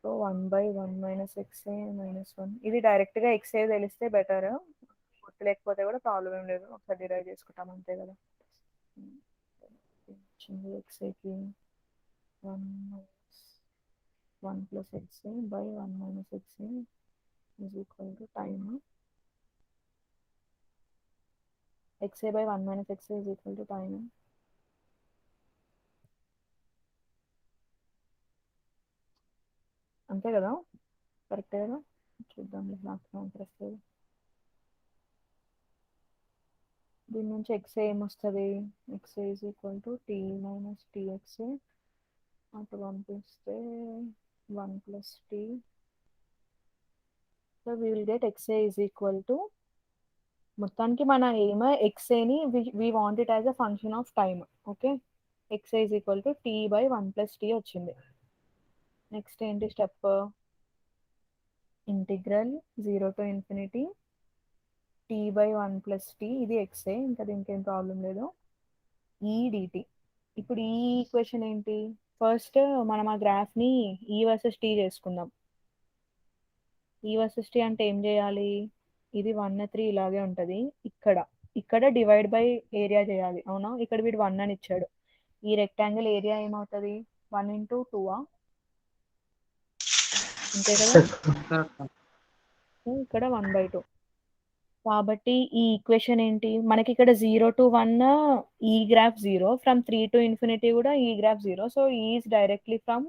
S1: So 1/1 - XA - 1. ఇది డైరెక్ట్గా XA తెలిస్తే బెటర్, గుర్తు లేకపోతే కూడా ప్రాబ్లం ఏం లేదు, ఒకసారి డిరైవ్ చేసుకుంటాం అంతే కదా. వచ్చింది XAకి 1 + XA / 1 - XA is equal to time. XA / 1 - XA is equal to time. అంతే కదా, కరెక్టే కదా? చూద్దాం, నాకు ఇంట్రెస్ట్ లేదు. దీని నుంచి XA ఏమొస్తుంది? XA is equal to T - TXA. అటు పంపిస్తే 1 + T. So we will get XA is equal to, మొత్తానికి మన ఏమో XAని we want it as a function of time. Okay, XA is equal to T/1 + T వచ్చింది. Next ఏంటి step? Integral 0 to ∞ T/1 + T, ఇది XA, ఇంకా దీనికి ఏం ప్రాబ్లం లేదు. ఈ dt. ఇప్పుడు ఈ ఈక్వేషన్ ఏంటి? ఫస్ట్ మనం ఆ గ్రాఫ్ని E వర్సెస్ T చేసుకుందాం. E వర్సెస్ T అంటే ఏం చేయాలి? ఇది 1 3 ఇలాగే ఉంటుంది. ఇక్కడ డివైడ్ బై ఏరియా చేయాలి, అవునా? ఇక్కడ వీడు 1 అని ఇచ్చాడు. ఈ రెక్టాంగిల్ ఏరియా ఏమవుతుంది? 1 × 2. అంతే కదా? ఇక్కడ 1/2. కాబట్టి ఈ ఈక్వేషన్ ఏంటి? మనకి ఇక్కడ 0 to 1 ఈ గ్రాఫ్ 0, ఫ్రమ్ 3 to ∞ కూడా ఈ graph 0. So is directly from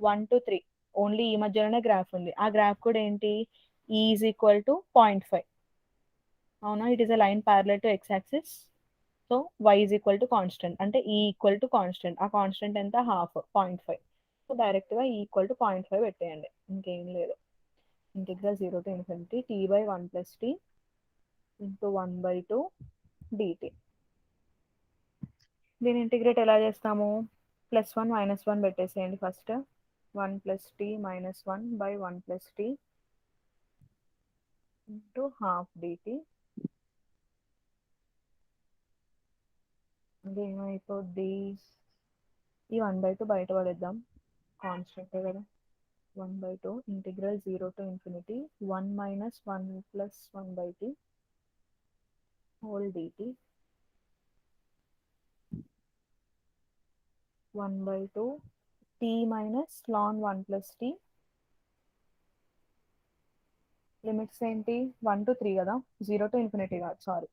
S1: 1 to 3. Only ఈ మధ్యలోనే గ్రాఫ్ ఉంది. ఆ గ్రాఫ్ కూడా ఏంటి? Is equal to 0.5. అవునా? It is a line parallel to x axis. So y is equal to constant, అంటే ఈ ఈక్వల్ టు కాన్స్టెంట్. ఆ కాన్స్టెంట్ ఎంత? హాఫ్, 0.5. సో డైరెక్ట్గా ఈ ఈక్వల్ టు 0.5 పెట్టేయండి, ఇంకేం లేదు. Integral 0 to ∞ T/1 + T into 1/2 dt. దీని ఇంటిగ్రేట్ ఎలా చేస్తాము? +1 - 1 పెట్టేసేయండి first. 1 + T - 1/1 + T into ½ dt. అది ఏమైపోద్ది? ఈ 1/2 బయట పడేద్దాం, కాన్స్టెంట్ కదా. 1/2 integral 0 to ∞ 1 - 1 + 1/t whole dt 1/2 T - ln 1 + T. Limits ఏంటి? 1 to 3 కదా, 0 to ∞ కాదు, సారీ.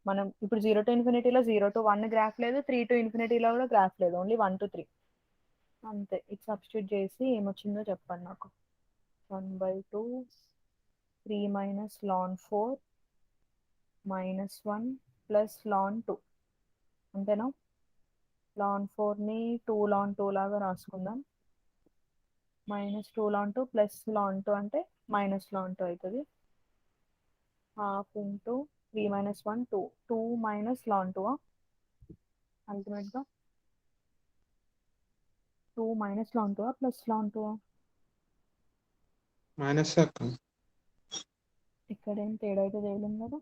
S1: మనం ఇప్పుడు 0 to ∞లో 0 to 1 గ్రాఫ్ లేదు, 3 to ∞లో కూడా గ్రాఫ్ లేదు, ఓన్లీ 1 to 3 అంతే. ఇది సబ్స్టిట్యూట్ చేసి ఏమొచ్చిందో చెప్పండి నాకు. 1/2 3 - ln 4 -1 + ln 2. అంతేనా? ln 4ని 2 ln 2 లాగా రాసుకుందాం. -2 ln 2 + ln 2 అంటే -ln 2 అవుతుంది. ½ ఇంటూ 3 - 1 2 2 - ln 2. అల్టిమేట్గా 2 - ln 2 + ln 2.
S2: మైనస్ అక్క.
S1: ఇక్కడ ఏం తేడా అయితే చేయలేం కదా.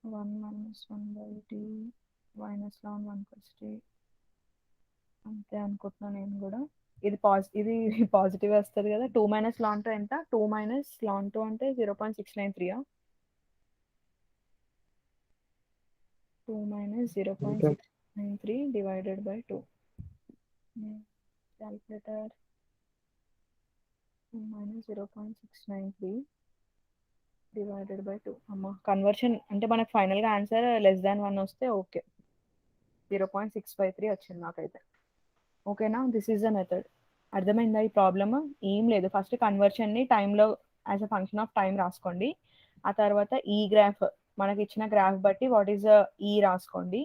S1: 1 - 1/t -ln 1 + t అంతే అనుకుంటున్నాను నేను కూడా. ఇది పాజిటివ్ వస్తుంది కదా. 2 మైనస్ లాన్ 2 ఎంత? 2 మైనస్ లాన్ 2 అంటే 0.693. 2 minus 0.693 divided by 2. Calculator. 2 minus 0.693 divided by 2. అమ్మ కన్వర్షన్ అంటే మనకు ఫైనల్గా ఆన్సర్ <1 వస్తే ఓకే. 0.653 వచ్చింది నాకైతే. ఓకేనా? This is the method. అర్థమైందా ఈ ప్రాబ్లమ్? ఏం లేదు, ఫస్ట్ కన్వర్షన్ని టైంలో as a function of time రాసుకోండి. ఆ తర్వాత ఈ గ్రాఫ్ మనకి ఇచ్చిన గ్రాఫ్ బట్టి వాట్ ఈస్ ఈ రాసుకోండి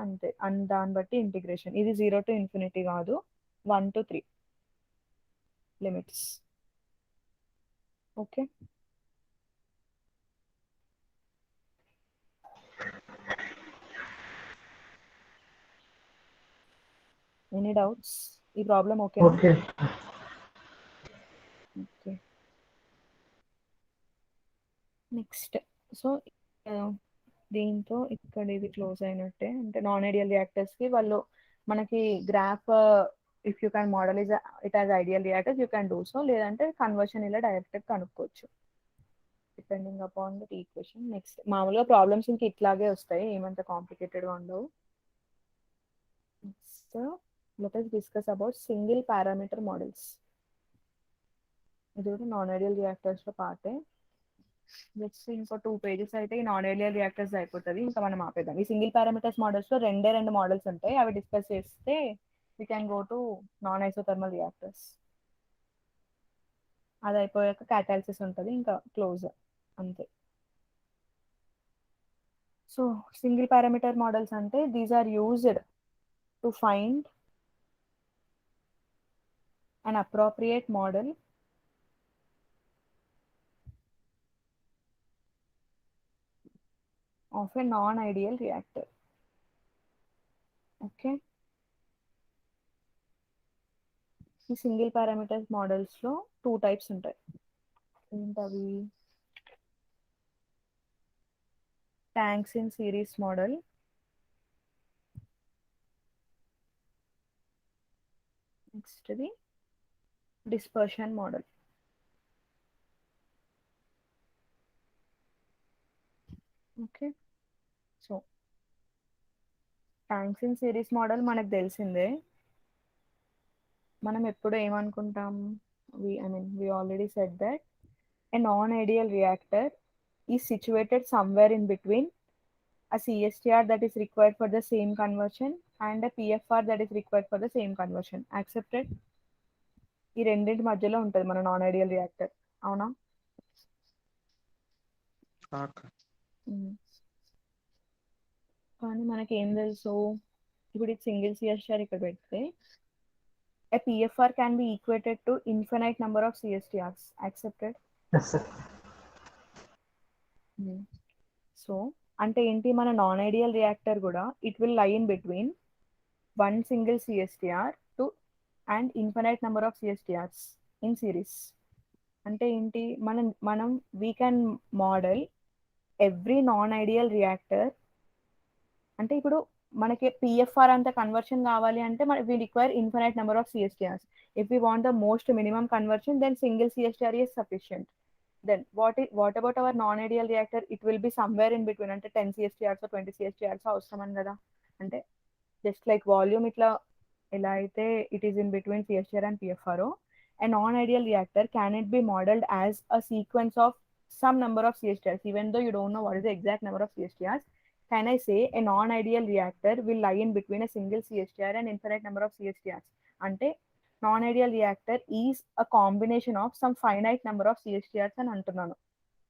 S1: అంతే. దాన్ని బట్టి ఇంటిగ్రేషన్. ఇది 0 to infinity కాదు, 1 to 3 limits. Okay. Any doubts? ఈ ప్రాబ్లం ఓకేనా?
S3: ఓకే.
S1: ఓకే. నెక్స్ట్. సో దీంతో ఇక్కడ ఇది క్లోజ్ అయినట్టే. అంటే నాన్ ఐడియల్ రియాక్టర్స్కి వాళ్ళు మనకి graph if you can model it as ideal reactors you can do so, లేదంటే కన్వర్షన్ ఇలా డైరెక్ట్గా కనుక్కోవచ్చు depending upon that equation. Next మామూలుగా ప్రాబ్లమ్స్ ఇంక ఇట్లాగే వస్తాయి, ఏమంత కాంప్లికేటెడ్గా ఉండవు. Next let us discuss about single parameter models. ఇది కూడా నాన్ ఐడియల్ రియాక్టర్స్లో పార్టే. జస్ట్ ఇంకో 2 pages అయితే ఈ నాన్ ఐడియల్ రియాక్టర్స్ అయిపోతుంది, ఇంకా మనం ఆపేద్దాం. ఈ సింగిల్ పారామీటర్స్ మోడల్స్లో 2 మోడల్స్ ఉంటాయి, అవి డిస్కస్ చేస్తే we can go to non isothermal reactors. అది అయిపోయాక క్యాటాలిసిస్ ఉంటుంది, ఇంకా క్లోజ్ అంతే. సో సింగిల్ పారామీటర్ మోడల్స్ అంటే these are used to find an appropriate model of a non-ideal reactor. Okay. ఈ సింగిల్ పారామీటర్స్ మోడల్స్లో 2 types ఉంటాయి. ఏంటవి? ట్యాంక్స్ ఇన్ సిరీస్ మోడల్, నెక్స్ట్ది dispersion model. Okay. So tanks in series model మనకు తెలిసిందే. మనం ఎప్పుడు ఏమనుకుంటాం? we already said that a non-ideal reactor is situated somewhere in between a CSTR that is required for the same conversion and a PFR that is required for the same conversion. Accepted? ఈ రెండింటి మధ్యలో ఉంటుంది మన non ideal reactor, అవునా? కానీ మనకి ఏం తెలుసు? ఇప్పుడు ఇది సింగిల్ సిఎస్టిఆర్ ఇక్కడ పెడితే a PFR can be equated to infinite number of CSTRs. Accepted?
S3: Yes, sir.
S1: So అంటే ఏంటి? మన నాన్ ఐడియల్ రియాక్టర్ కూడా it will lie in between one single CSTR to and infinite number of CSTRs in series. అంటే ఏంటి? మనం we can model every non ideal reactor. అంటే ఇప్పుడు మనకి పిఎఫ్ఆర్ అంత కన్వర్షన్ కావాలి అంటే we require infinite number of CSTRs. If we want the most minimum conversion then single CSTR is sufficient. Then what about our non-ideal reactor? It will be somewhere in between. అంటే 10 CSTRs or 20 CSTRs అవసరం అని కదా. అంటే just like volume ఇట్లా ఎలా అయితే it is in between CSTR and PFR, a non-ideal reactor can it be modeled as a sequence of some number of CSTRs even though you don't know what is the exact number of CSTRs. Can I say a non-ideal reactor will lie in between a single CSTR and infinite number of CSTRs? అంటే non-ideal reactor is a combination of some finite number of CSTRs అని అంటున్నాను.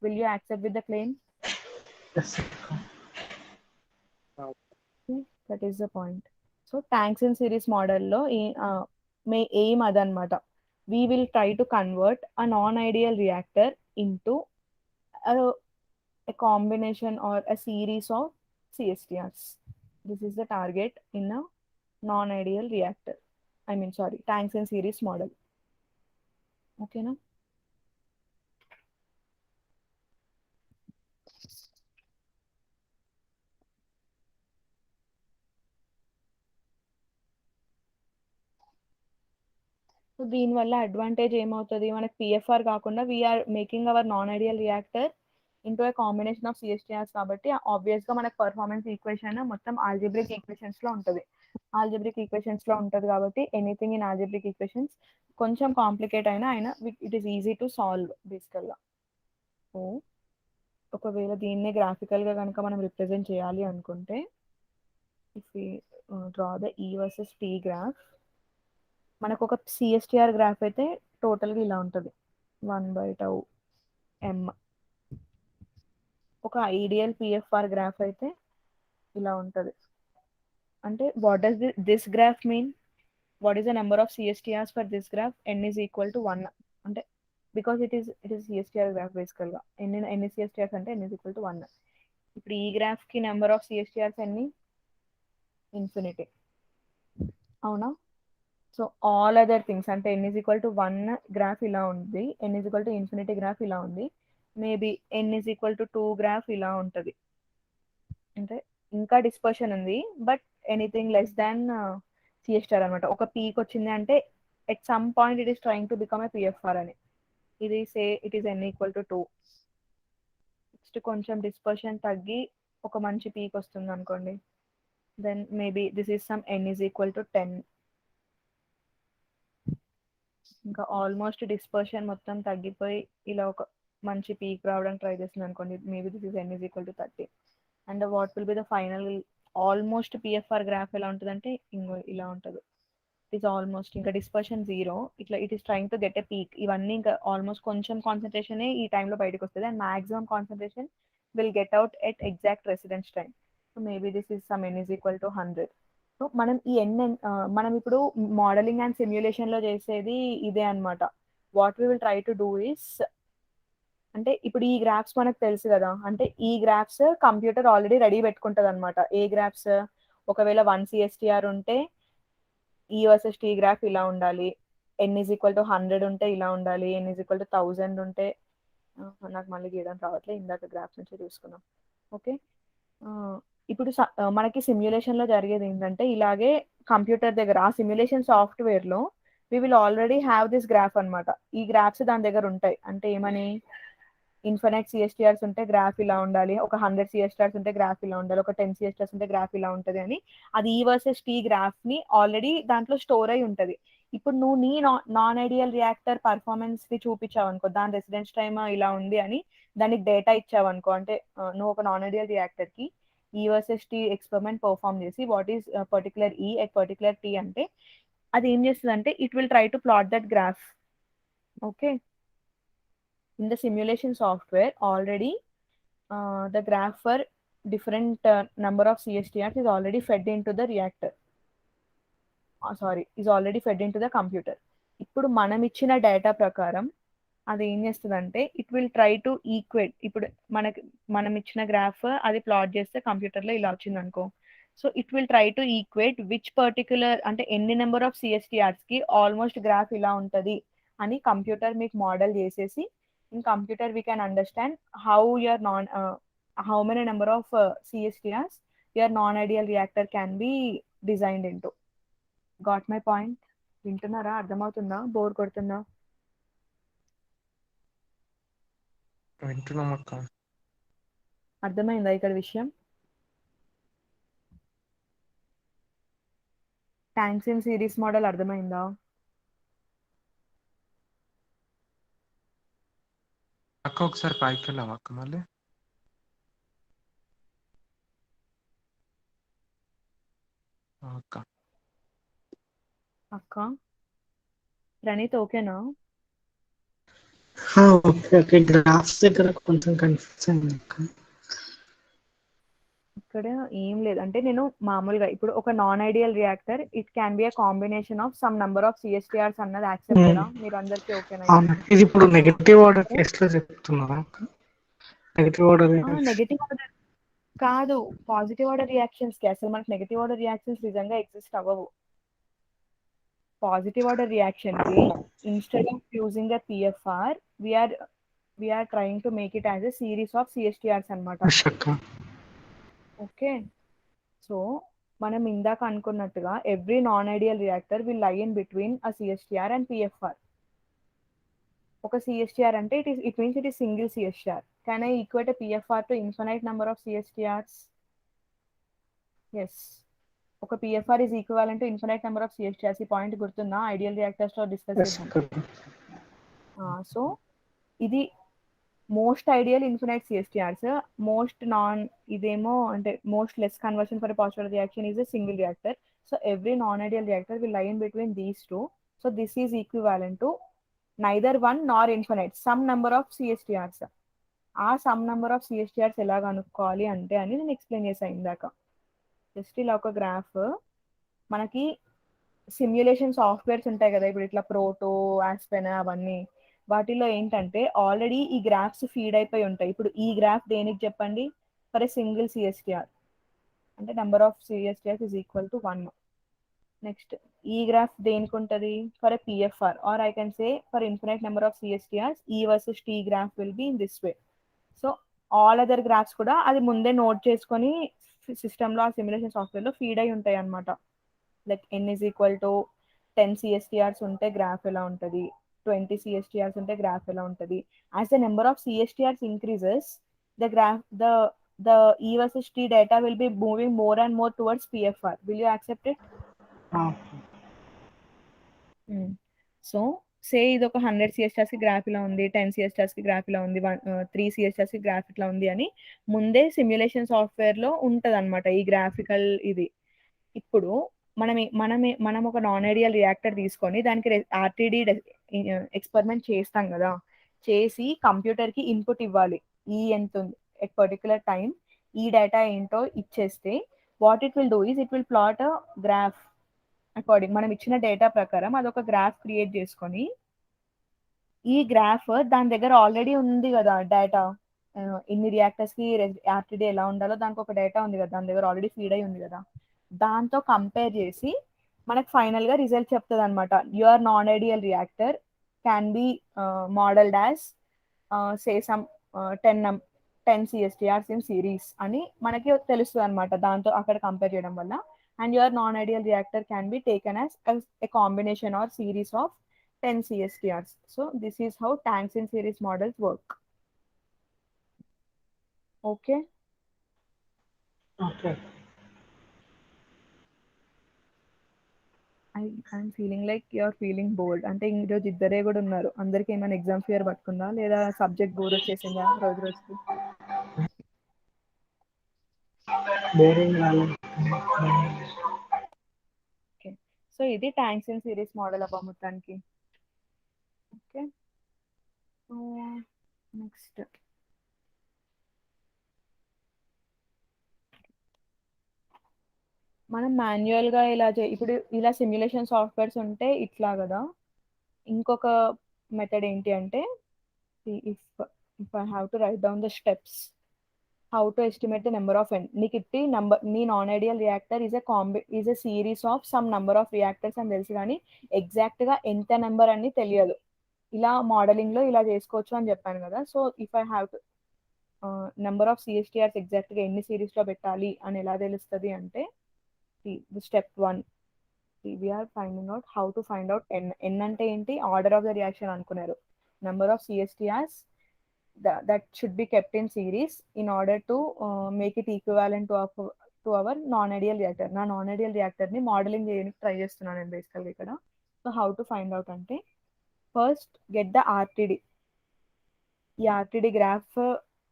S1: Will you accept with the claim?
S3: Yes, sir.
S1: Okay, that is the point. So tanks in series మోడల్లో aim అదనమాట. We will try to convert a non-ideal reactor into a combination or a series of CSTRs. This is the target in a non-ideal reactor. Tanks in series model. Okay, na? So దీనివల్ల advantage ఏమవుతుంది, మనకి PFR కాకుండా we're making our non ideal reactor into a combination of CSTRs కాబట్టి ఆబ్వియస్గా మనకు performance equation మొత్తం algebraic ఈక్వేషన్స్లో ఉంటుంది. ఆల్జిబ్రిక్ ఈక్వేషన్స్లో ఉంటుంది కాబట్టి ఎనీథింగ్ ఇన్ ఆల్జిబ్రిక్ ఈక్వేషన్స్ కొంచెం కాంప్లికేట్ అయినా it is easy to solve బేసికల్గా. సో ఒకవేళ దీన్నే గ్రాఫికల్గా కనుక మనం రిప్రజెంట్ చేయాలి అనుకుంటే, if we draw the E versus T graph, మనకు ఒక సిఎస్టిఆర్ గ్రాఫ్ అయితే టోటల్గా ఇలా ఉంటుంది 1/τ m. ఒక ఐడియల్ పిఎఫ్ఆర్ గ్రాఫ్ అయితే ఇలా ఉంటుంది. అంటే what does this graph mean, what is the number of CSTRs for this graph, n is equal to 1. అంటే because it is CSTR graph బేసికల్గా ఎన్ని సిఎస్టిఆర్స్ అంటే n ఈజ్ ఈక్వల్ టు 1. ఇప్పుడు ఈ గ్రాఫ్కి నెంబర్ ఆఫ్ సిఎస్టిఆర్స్ ఎన్ని, ఇన్ఫినిటీ, అవునా? సో ఆల్ అదర్ థింగ్స్ అంటే n is equal to 1 graph ఇలా ఉంది, n is equal to infinity graph ఇలా ఉంది, maybe n is equal to 2 graph ఇలా ఉంటుంది. అంటే ఇంకా డిస్పర్షన్ ఉంది, but anything less than CSTR అనమాట. ఒక పీక్ వచ్చింది అంటే at some point it is trying to become a PFR అని. ఇది సే it is n equal to 2. Next కొంచెం డిస్పర్షన్ తగ్గి ఒక మంచి పీక్ వస్తుంది అనుకోండి, then maybe this is some n is equal to 10. ఇంకా ఆల్మోస్ట్ డిస్పర్షన్ మొత్తం తగ్గిపోయి ఇలా ఒక మంచి పీక్ రావడానికి ట్రై చేస్తుంది అనుకోండి, maybe this is n is equal to 30. And what will be the final almost PFR graph ఎలా ఉంటుంది అంటే ఇలా ఉంటుంది. ఇట్ ఈస్ ఆల్మోస్ట్ ఇంకా డిస్పర్షన్ 0, ఇట్లా it is trying to get a peak. ఇవన్నీ ఇంకా ఆల్మోస్ట్ కొంచెం కాన్సన్ట్రేషన్ ఈ టైంలో బయటకు వస్తుంది, and maximum concentration will get out at exact residence time. So maybe this is some n is equal to 100. So మనం ఈ మనం ఇప్పుడు మోడలింగ్ అండ్ సిమ్యులేషన్ లో చేసేది ఇదే అనమాట. What we will try to do is, అంటే ఇప్పుడు ఈ గ్రాఫ్స్ మనకు తెలుసు కదా, అంటే ఈ గ్రాఫ్స్ కంప్యూటర్ ఆల్రెడీ రెడీ పెట్టుకుంటుంది అనమాట. ఏ గ్రాఫ్స్, ఒకవేళ 1 సిఎస్టిఆర్ ఉంటే ఈ వర్సెస్ టీ గ్రాఫ్ ఇలా ఉండాలి, n ఈజ్ ఈక్వల్ టు 100 ఉంటే ఇలా ఉండాలి, n ఈజ్ ఈక్వల్ టు 1000 ఉంటే, నాకు మళ్ళీ గీయడం రావట్లేదు, ఇందాక గ్రాఫ్ నుంచి చూసుకున్నాం. ఓకే, ఇప్పుడు మనకి సిమ్యులేషన్ లో జరిగేది ఏంటంటే ఇలాగే కంప్యూటర్ దగ్గర ఆ సిమ్యులేషన్ సాఫ్ట్వేర్ లో we will already have this graph అనమాట. ఈ గ్రాఫ్స్ దాని దగ్గర ఉంటాయి. అంటే ఏమని, ఇన్ఫినైట్ సిఎస్టిఆర్స్ ఉంటే గ్రాఫ్ ఇలా ఉండాలి, ఒక 100 సిఎస్టిఆర్స్ ఉంటే గ్రాఫ్ ఇలా ఉండాలి, ఒక 10 సిఎస్టిఆర్స్ ఉంటే గ్రాఫ్ ఇలా ఉంటుంది అని, అది ఈ వర్సెస్ టీ గ్రాఫ్ ని ఆల్రెడీ దాంట్లో స్టోర్ అయి ఉంటుంది. ఇప్పుడు నువ్వు నీ నాన్ ఐడియల్ రియాక్టర్ పర్ఫార్మెన్స్ ని చూపించావు అనుకో, దాని రెసిడెన్స్ టైమ్ ఇలా ఉంది అని దానికి డేటా ఇచ్చావు అనుకో, అంటే నువ్వు ఒక నాన్ ఐడియల్ రియాక్టర్ కి E versus T experiment perform చేసి what is particular E at particular T అంటే, అది ఏం చేస్తుంది అంటే it will try to plot that graph. Okay, in the simulation software already the graph for different number of CSTRs is already fed into the reactor, is already fed into the computer. ఇప్పుడు మనం ఇచ్చిన data ప్రకారం అది ఏం చేస్తుందంటే it will try to equate. ఇప్పుడు మనం ఇచ్చిన గ్రాఫ్ అది ప్లాట్ చేస్తే కంప్యూటర్లో ఇలా వచ్చింది అనుకో, so it will try to equate which particular అంటే ఎన్ని నెంబర్ ఆఫ్ సిఎస్టిఆర్స్కి ఆల్మోస్ట్ గ్రాఫ్ ఇలా ఉంటుంది అని కంప్యూటర్ మీకు మోడల్ చేసేసి, in computer we can understand how how many number of CSTRs your non-ideal reactor can be designed into. Got my point? వింటున్నారా? అర్థమవుతుందా? Bore కొడుతుందా?
S2: వింటున్నాం అక్క.
S1: అర్థమైందా ఇక్కడ విషయం? ట్యాంక్స్ ఇన్ సిరీస్ మోడల్ అర్థమైందా?
S2: అక్క ఒకసారి పైకి వెళ్ళావా అక్క మళ్ళీ? అక్క
S1: అక్క ప్రణీత్ ఓకేనా?
S3: ఓకే ఓకే, గ్రాఫ్స్ దగ్గర కొంచెం కన్ఫ్యూజ్ అయింది అక్క.
S1: ఇక్కడ ఏం లేదు, అంటే నేను మామూలుగా ఇప్పుడు ఒక non ideal reactor it can be a combination of some number of CSTRs అన్నది యాక్సెప్టెడా? మీరు అందరికీ ఓకేనా?
S3: ఇది ఇప్పుడు నెగటివ్ ఆర్డర్ కేస్ లో చెప్తున్నారా? నెగటివ్ ఆర్డర్
S1: నెగటివ్ ఆర్డర్ కాదు, పాజిటివ్ ఆర్డర్ రియాక్షన్స్ కి అసలు మనకి నెగటివ్ ఆర్డర్ రియాక్షన్స్ నిజంగా ఎగ్జిస్ట్ అవ్వవు. పాజిటివ్ ఆర్డర్ రియాక్షన్ కి instead of using a PFR we're trying to make it as a series of CSTRs అనమాట. ఓకే, సో మనం ఇందాక అనుకున్నట్టుగా every non ideal reactor will lie in between a CSTR and PFR. ఒక CSTR అంటే it means it is single CSTR. Can I equate PFR to infinite number of CSTRs? Yes, ఒక PFR is equivalent to infinite number of CSTRs. ఈ point గుర్తుందా? Ideal reactors లో discuss చేద్దాం. So ఇది most ideal infinite CSTRs, most non ఇదేమో అంటే most less conversion for positive reaction is a single reactor. So every non ideal reactor will lie in between these two. So this is equivalent to neither one nor infinite some number of CSTRs. ఆ some number of CSTRs ఎలా కనుక్కోవాలి అంటే అని నేను explain చేశాను ఇందాక. Just ఇలా ఒక గ్రాఫ్, మనకి సిమ్యులేషన్ సాఫ్ట్వేర్స్ ఉంటాయి కదా, ఇప్పుడు ఇట్లా ప్రోటో, ఆస్పెన్ అవన్నీ, వాటిలో ఏంటంటే ఆల్రెడీ ఈ గ్రాఫ్స్ ఫీడ్ అయిపోయి ఉంటాయి. ఇప్పుడు ఈ గ్రాఫ్ దేనికి చెప్పండి? ఫర్ ఎ సింగిల్ సిఎస్టిఆర్ అంటే number of CSTRs is equal to 1. Next ఈ గ్రాఫ్ దేనికి ఉంటుంది? For a PFR, or I can say for infinite number of CSTRs E versus T graph will be in this way. So all other graphs కూడా అది ముందే note చేసుకొని సిస్టంలో ఆ simulation సాఫ్ట్వేర్లో ఫీడ్ అయి ఉంటాయి అనమాట. Like n is equal to 10 సిఎస్టిఆర్స్ ఉంటే గ్రాఫ్ ఎలా ఉంటుంది, 20 సిఎస్టిఆర్స్ ఉంటే గ్రాఫ్ ఎలా ఉంటుంది. As the number of CSTRs increases, the graph the E versus T data will be moving more and more towards PFR. Will you accept it? So say ఇది ఒక 100 సిఎస్టార్స్ కి graph ఇలా ఉంది, 10 సిఎస్టార్స్ కి గ్రాఫ్ ఇలా ఉంది, 3 సిఎస్టార్స్ కి గ్రాఫ్ ఇట్లా ఉంది అని ముందే సిమ్యులేషన్ సాఫ్ట్వేర్ లో ఉంటది అనమాట ఈ గ్రాఫికల్ ఇది. ఇప్పుడు మనం ఒక నాన్ ఐడియల్ రియాక్టర్ తీసుకొని దానికి ఆర్టీడీ ఎక్స్పెరిమెంట్ చేస్తాం కదా, చేసి కంప్యూటర్ కి ఇన్పుట్ ఇవ్వాలి. ఈ ఎంత ఉంది ఎట్ పర్టికులర్ టైం, ఈ డేటా ఏంటో ఇచ్చేస్తే what it will do is it will plot a graph according మనం ఇచ్చిన డేటా ప్రకారం అదొక గ్రాఫ్ క్రియేట్ చేసుకొని, ఈ గ్రాఫ్ దాని దగ్గర ఆల్రెడీ ఉంది కదా డేటా, ఇన్ని రియాక్టర్స్ కి ఆర్టీడీ ఎలా ఉండాలో దానికి ఒక డేటా ఉంది కదా, దాని దగ్గర ఆల్రెడీ ఫీడ్ అయి ఉంది కదా, దాంతో కంపేర్ చేసి మనకు ఫైనల్ గా రిజల్ట్ చెప్తుంది అనమాట. Your non ideal reactor can be modeled as say some 10 CSTRs in series అని మనకి తెలుస్తుంది అనమాట దాంతో అక్కడ కంపేర్ చేయడం వల్ల. And your non-ideal reactor can be taken as a combination or series of 10 CSTRs. So this is how tanks in series models work. Okay.
S3: Okay.
S1: I'm feeling like you're feeling bored. అంటే ఈరోజు ఇద్దరే కూడా ఉన్నారు. అందరికి ఏమైనా exam fear పట్టుకుందా లేదా subject bore వచ్చేసిందా రోజు రోజుకి? ఓకే, సో ఇది ట్యాంక్స్ ఇన్ సిరీస్ మోడల్ అబ్బా మొత్తానికి. ఓకే, నెక్స్ట్ మనం మాన్యువల్ గా ఇప్పుడు ఇలా సిమ్యులేషన్ సాఫ్ట్వేర్స్ ఉంటే ఇట్లా కదా. ఇంకొక మెథడ్ ఏంటి అంటే, if I have to write down the steps how to estimate the number of N. నీకు ఇట్టి నీ non ideal reactor is a series of some number of reactors అని తెలుసు, కానీ ఎగ్జాక్ట్ గా ఎంత నెంబర్ అని తెలియదు. ఇలా మోడలింగ్ లో ఇలా చేసుకోవచ్చు అని చెప్పాను కదా. So if I have to number of CSTRs exact గా ఎన్ని సిరీస్ లో పెట్టాలి అని ఎలా తెలుస్తుంది అంటే, step 1 we are finding out how to find out n అంటే ఏంటి, ఆర్డర్ ఆఫ్ ద రియాక్షన్ అనుకున్నారు. Number of CSTRs that should be kept in series in order to make it equivalent to our non-ideal reactor. నా non ideal reactor ని modelling చేయడానికి try చేస్తున్నాను నేను బేసికల్గా ఇక్కడ. So how to find out అంటే, first get the RTD. ఈ RTD graph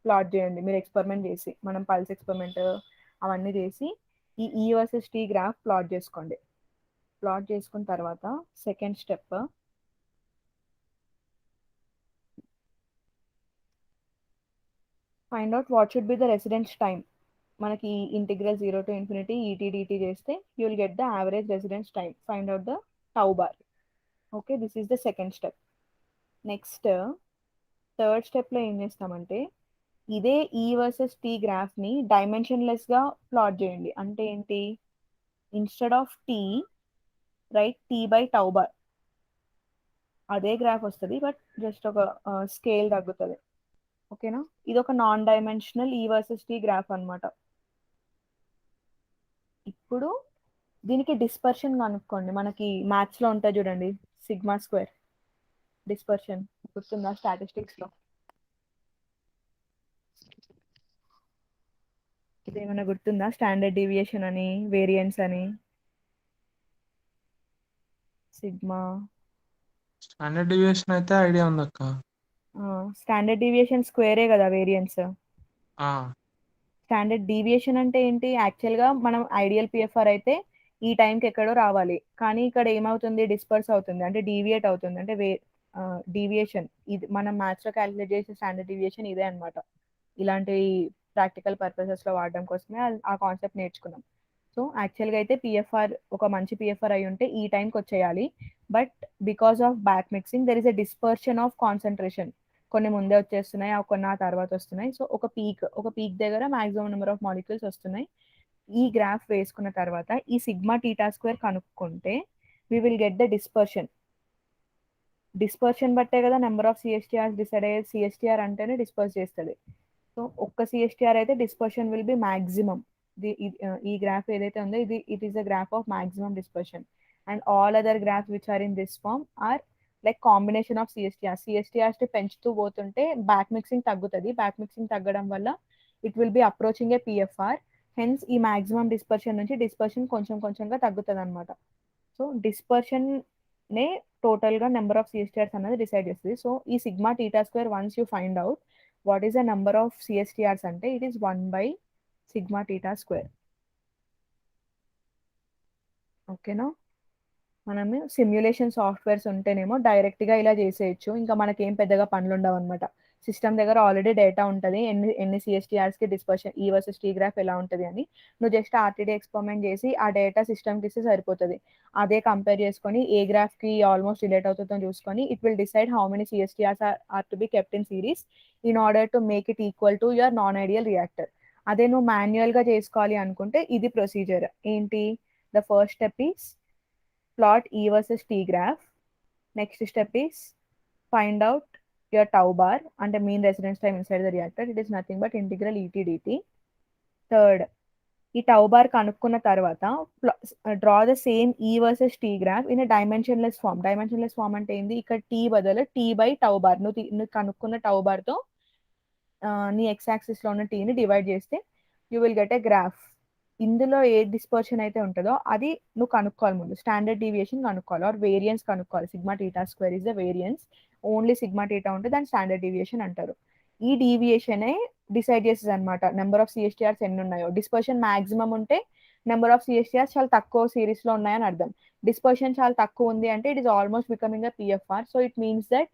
S1: plot చేయండి మీరు ఎక్స్పెరిమెంట్ చేసి, మనం పల్స్ ఎక్స్పెరిమెంట్ అవన్నీ చేసి ఈ E versus T graph plot చేసుకోండి. ప్లాట్ చేసుకున్న తర్వాత second step, find out what should be the residence time. మనకి ఇంటిగ్రల్ 0 to infinity ET/dt చేస్తే you will get the average residence time. Find out the tau bar. Okay, this is the second step. Next third స్టెప్లో ఏం చేస్తామంటే, ఇదే E versus T గ్రాఫ్ని డైమెన్షన్లెస్గా plot చేయండి. అంటే ఏంటి, instead of T write T by tau bar. అదే గ్రాఫ్ వస్తుంది బట్ జస్ట్ ఒక స్కేల్ తగ్గుతుంది. ఓకేనా, ఇది ఒక non dimensional E versus T graph అనమాట. ఇప్పుడు దీనికి డిస్పర్షన్ కనుక్కోండి. మనకి మ్యాథ్స్లో ఉంటుంది చూడండి, సిగ్మా స్క్వేర్ డిస్పర్షన్ గుర్తుందా స్టాటిస్టిక్స్లో? ఇది ఏమైనా గుర్తుందా? స్టాండర్డ్ డీవియేషన్ అని, వేరియన్స్ అని, సిగ్మా.
S2: స్టాండర్డ్ డివియేషన్ అయితే ఐడియా ఉంది అక్క.
S1: స్టాండర్డ్ డీవియేషన్ స్క్వేరే కదా వేరియన్స్.
S2: ఆ,
S1: స్టాండర్డ్ డీవియేషన్ అంటే ఏంటి? యాక్చువల్గా మనం ఐడియల్ పిఎఫ్ఆర్ అయితే ఈ టైంకి ఎక్కడో రావాలి, కానీ ఇక్కడ ఏమవుతుంది, డిస్పర్స్ అవుతుంది, అంటే డీవియేట్ అవుతుంది. అంటే డీవియేషన్ ఇది మనం మ్యాథ్స్లో క్యాలిక్యులేట్ చేసే స్టాండర్డ్ డీవియేషన్ ఇదే అనమాట. ఇలాంటి ప్రాక్టికల్ పర్పసెస్లో వాడడం కోసమే ఆ కాన్సెప్ట్ నేర్చుకున్నాం. సో యాక్చువల్గా అయితే పిఎఫ్ఆర్ ఒక మంచి పిఎఫ్ఆర్ అయి ఉంటే ఈ టైంకి వచ్చేయాలి. But because of back mixing there is a dispersion of concentration. కొన్ని ముందే వచ్చేస్తున్నాయి, కొన్ని ఆ తర్వాత వస్తున్నాయి. సో ఒక పీక్ దగ్గర మాక్సిమం నెంబర్ ఆఫ్ మాలిక్యూల్స్ వస్తున్నాయి. ఈ గ్రాఫ్ వేసుకున్న తర్వాత ఈ సిగ్మా టీటా స్క్వేర్ కనుక్కుంటే we will get the dispersion బట్టే కదా నెంబర్ ఆఫ్ సిఎస్టిఆర్స్ డిసైడ్ అయ్యేది. సిఎస్టిఆర్ అంటేనే డిస్పర్స్ చేస్తుంది. సో ఒక్క సిఎస్టిఆర్ అయితే డిస్పర్షన్ విల్ బి మాక్సిమం. ఈ గ్రాఫ్ ఏదైతే ఉందో it is a graph of maximum dispersion. And all other graphs which are in this form are like combination of CSTRs పెంచుతూ పోతుంటే బ్యాక్ మిక్సింగ్ తగ్గుతుంది. Back mixing తగ్గడం వల్ల it will be approaching a PFR. Hence ఈ maximum dispersion నుంచి dispersion కొంచెం కొంచెంగా తగ్గుతుంది అనమాట. సో డిస్పర్షన్ నే టోటల్ గా నెంబర్ ఆఫ్ సిఎస్టిఆర్స్ అనేది డిసైడ్ చేస్తుంది. సో ఈ sigma theta square once you find out what is the number of CSTRs అంటే it is 1 by sigma theta square. ఓకేనా? మనము సిమ్యులేషన్ సాఫ్ట్వేర్స్ ఉంటేనేమో డైరెక్ట్గా ఇలా చేసేయచ్చు, ఇంకా మనకేం పెద్దగా పనులు ఉండవు అనమాట. సిస్టమ్ దగ్గర ఆల్రెడీ డేటా ఉంటుంది, ఎన్ని సిఎస్టిఆర్స్కి dispersion E versus T graph ఎలా ఉంటుంది అని. నువ్వు జస్ట్ ఆర్టీడీ ఎక్స్పెరిమెంట్ చేసి ఆ డేటా సిస్టమ్కి ఇస్తే సరిపోతుంది. అదే కంపేర్ చేసుకొని ఏ గ్రాఫ్కి ఆల్మోస్ట్ రిలేట్ అవుతుందో చూసుకొని it will decide how many CSTRs are to be kept in series in order to make it equal to your non ideal reactor. అదే నువ్వు మాన్యువల్గా చేసుకోవాలి అనుకుంటే ఇది ప్రొసీజర్ ఏంటి? The first step is plot E versus T graph. Next step is find out your tau bar and the mean residence time inside the reactor. It is nothing but integral ET dt. Third, ఈ tau bar కనుక్కున్న తర్వాత draw the same E versus T graph in dimensionless form. Dimensionless form అంటే ఏంది? ఇక్కడ tea బదులు tea by tau bar, నువ్వు కనుక్కున్న tau బార్తో నీ ఎక్స్ యాక్సిస్లో ఉన్న టీని డివైడ్ చేస్తే you will get a graph. ఇందులో ఏ డిస్పర్షన్ అయితే ఉంటుందో అది నువ్వు కనుక్కోవాలి. ముందు స్టాండర్డ్ డీవియేషన్ కనుక్కోవాలి ఆర్ వేరియన్స్ కనుక్కోవాలి. Sigma theta square is the variance. Only sigma theta ఉంటే దాన్ని స్టాండర్డ్ డీవియేషన్ అంటారు. ఈ డీవియేషనే డిసైడ్ చేసేది అనమాట నెంబర్ ఆఫ్ సిఎస్టిఆర్స్ ఎన్ని ఉన్నాయో. డిస్పర్షన్ మాక్సిమం ఉంటే నెంబర్ ఆఫ్ సిఎస్టిఆర్స్ చాలా తక్కువ సిరీస్లో ఉన్నాయని అర్థం. డిస్పర్షన్ చాలా తక్కువ ఉంది అంటే it is almost becoming a PFR. So it means that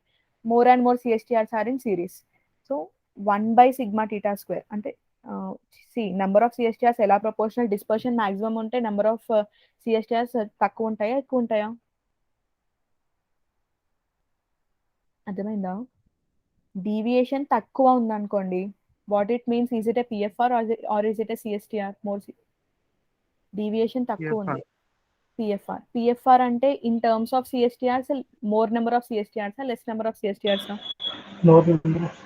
S1: more and more CSTRs are in series. So 1 by sigma theta square అంటే నెంబర్ ఆఫ్ సిఎస్టిఆర్స్ ఎలా ప్రపోర్షనల్, డిస్పర్షన్ మాక్సిమం ఉంటే నెంబర్ ఆఫ్ సిఎస్టిఆర్స్ తక్కువ ఉంటాయా ఎక్కువ ఉంటాయా? అర్థమైందా? Deviation తక్కువ ఉందనుకోండి, what it means, is it a PFR or is it a CSTR? Deviation తక్కువ ఉంది, పిఎఫ్ఆర్ అంటే in terms of CSTRs more number of CSTRs less number of CSTRs?
S3: More number of